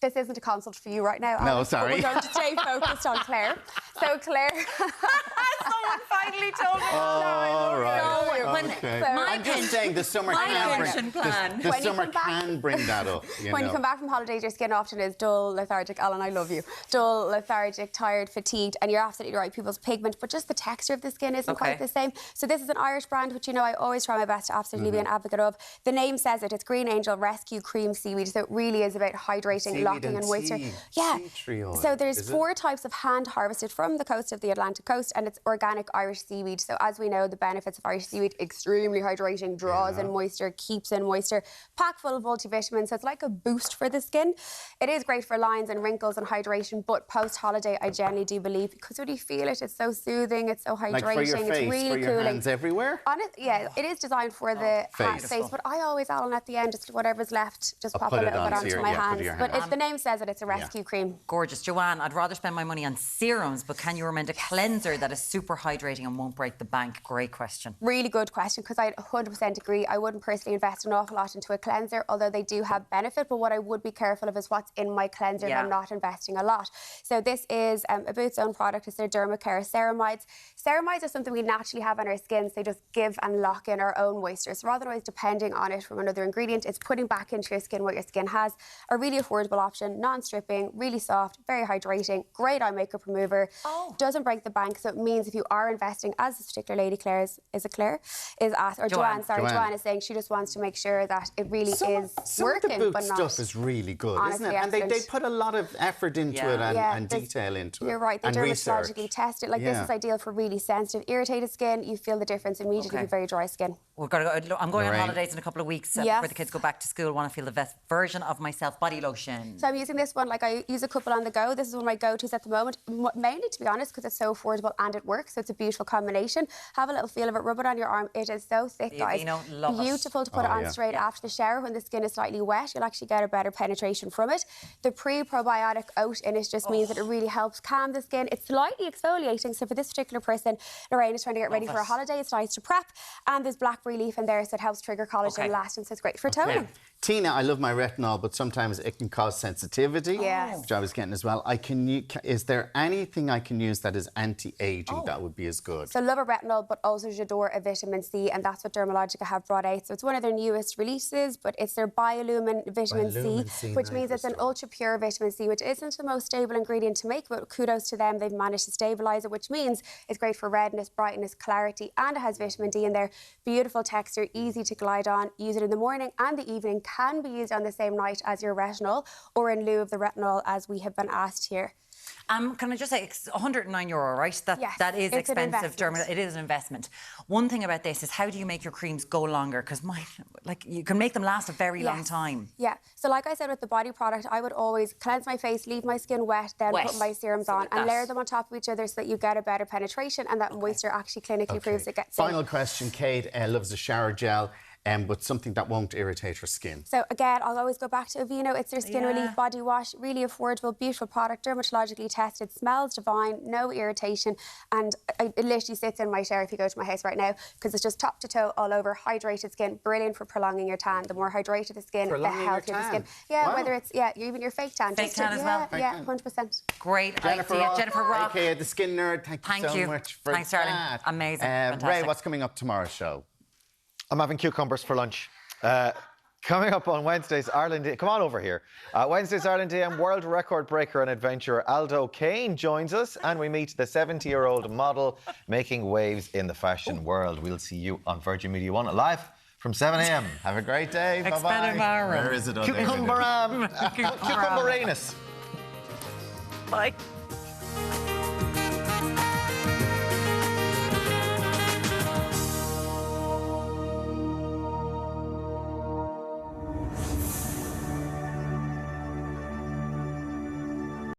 This isn't a consult for you right now. No, sorry. We're going to stay focused on Claire. So Claire... Someone finally told me. Oh, right. Okay. I'm just saying the summer can bring that up. When you come back from holidays, your skin often is dull, lethargic. Alan, I love you. Dull, lethargic, tired, fatigued, and you're absolutely right. People's pigment, but just the texture of the skin isn't quite the same. So this is an Irish brand, which I always try my best to absolutely be an advocate of. The name says it. It's Green Angel Rescue Cream Seaweed. So it really is about hydrating, locking in moisture. Yeah. So there's 4 types of hand harvested from the coast of the Atlantic coast, and it's organic Irish seaweed. So as we know, the benefits of Irish seaweed: extremely hydrating, draws in moisture, keeps in moisture, packed full of multivitamins. So it's like a boost for the skin. It is great for lines and wrinkles and hydration, but post-holiday, I generally do believe, because when you feel it, it's so soothing, it's so hydrating, like for your face, it's really for your cooling. hands everywhere? Yeah, it is designed for the face, but I always, Alan, at the end, just whatever's left, just pop a little bit onto my hands. But if the name says it, it's a rescue cream. Gorgeous. Joanne, I'd rather spend my money on serums, but can you recommend a cleanser that is super hydrating and won't break the bank? Great question. Really good question, because I 100% agree. I wouldn't personally invest an awful lot into a cleanser, although they do have benefit, but what I would be careful of is what's in my cleanser if I'm not investing a lot. So this is a Boots own product. It's their Dermacare ceramides. Ceramides are something we naturally have on our skins. They just give and lock in our own moisture. So rather than always depending on it from another ingredient, it's putting back into your skin what your skin has. A really affordable option, non-stripping, really soft, very hydrating, great eye makeup remover, doesn't break the bank. So it means if you are investing, as this particular lady Claire is it Claire? Is at, or Joanne is saying she just wants to make sure that it really is working. Some of the Boots stuff is really good, isn't it? And they put a lot of effort into it and detail into it. You're right, they dermatologically test it. Like this is ideal for really sensitive, irritated skin. You feel the difference immediately with very dry skin. We've got to go. I'm going on holidays in a couple of weeks before the kids go back to school. I want to feel the best version of myself. Body lotion. So I'm using this one, like I use a couple on the go. This is one of my go-tos at the moment, mainly to be honest, because it's so affordable and it works. So it's a beautiful combination. Have a little feel of it. Rub it on your arm. It is so thick, guys. Beautiful to put it on straight after the shower when the skin is slightly wet. You'll actually get a better penetration from it. The pre-probiotic oat in it just means that it really helps calm the skin. It's slightly exfoliating. So for this particular person, Lorraine is trying to get ready for a holiday. It's nice to prep. And there's blackberry leaf in there, so it helps trigger collagen and elastin. So it's great for toning. Tina, I love my retinol, but sometimes it can cause sensitivity, which I was getting as well. Is there anything I can use that is anti-aging that would be as good? So love a retinol, but also j'adore a vitamin C, and that's what Dermalogica have brought out. So it's one of their newest releases, but it's their Biolumin Vitamin C, which means it's an ultra-pure vitamin C, which isn't the most stable ingredient to make, but kudos to them. They've managed to stabilise it, which means it's great for redness, brightness, clarity, and it has vitamin D in there. Beautiful texture, easy to glide on. Use it in the morning and the evening. Can be used on the same night as your retinol or in lieu of the retinol, as we have been asked here. Can I just say, it's €109, right? That is expensive. It is an investment. One thing about this is, how do you make your creams go longer? Because you can make them last a very long time. Yeah. So like I said with the body product, I would always cleanse my face, leave my skin wet, then put my serums on and layer them on top of each other so that you get a better penetration and that moisture actually clinically proves it gets in. Final question, Kate loves a shower gel. But something that won't irritate her skin. So again, I'll always go back to Aveeno. It's their Skin Relief Body Wash. Really affordable, beautiful product, dermatologically tested, smells divine, no irritation. And it literally sits in my shower if you go to my house right now, because it's just top to toe all over, hydrated skin, brilliant for prolonging your tan. The more hydrated the skin, the healthier the skin. Yeah, whether it's, even your fake tan. Fake tan as well. Yeah, 100%. Great idea. Jennifer Rock. AKA the Skin Nerd, thank you so much for Thanks, darling. Amazing. Ray, what's coming up tomorrow's show? I'm having cucumbers for lunch. Coming up on Wednesday's Ireland... Come on over here. Wednesday's Ireland AM world record breaker and adventurer Aldo Kane joins us, and we meet the 70-year-old model making waves in the fashion world. We'll see you on Virgin Media 1 live from 7 a.m. Have a great day. Bye-bye. Where is it? Cucumberanus. Bye.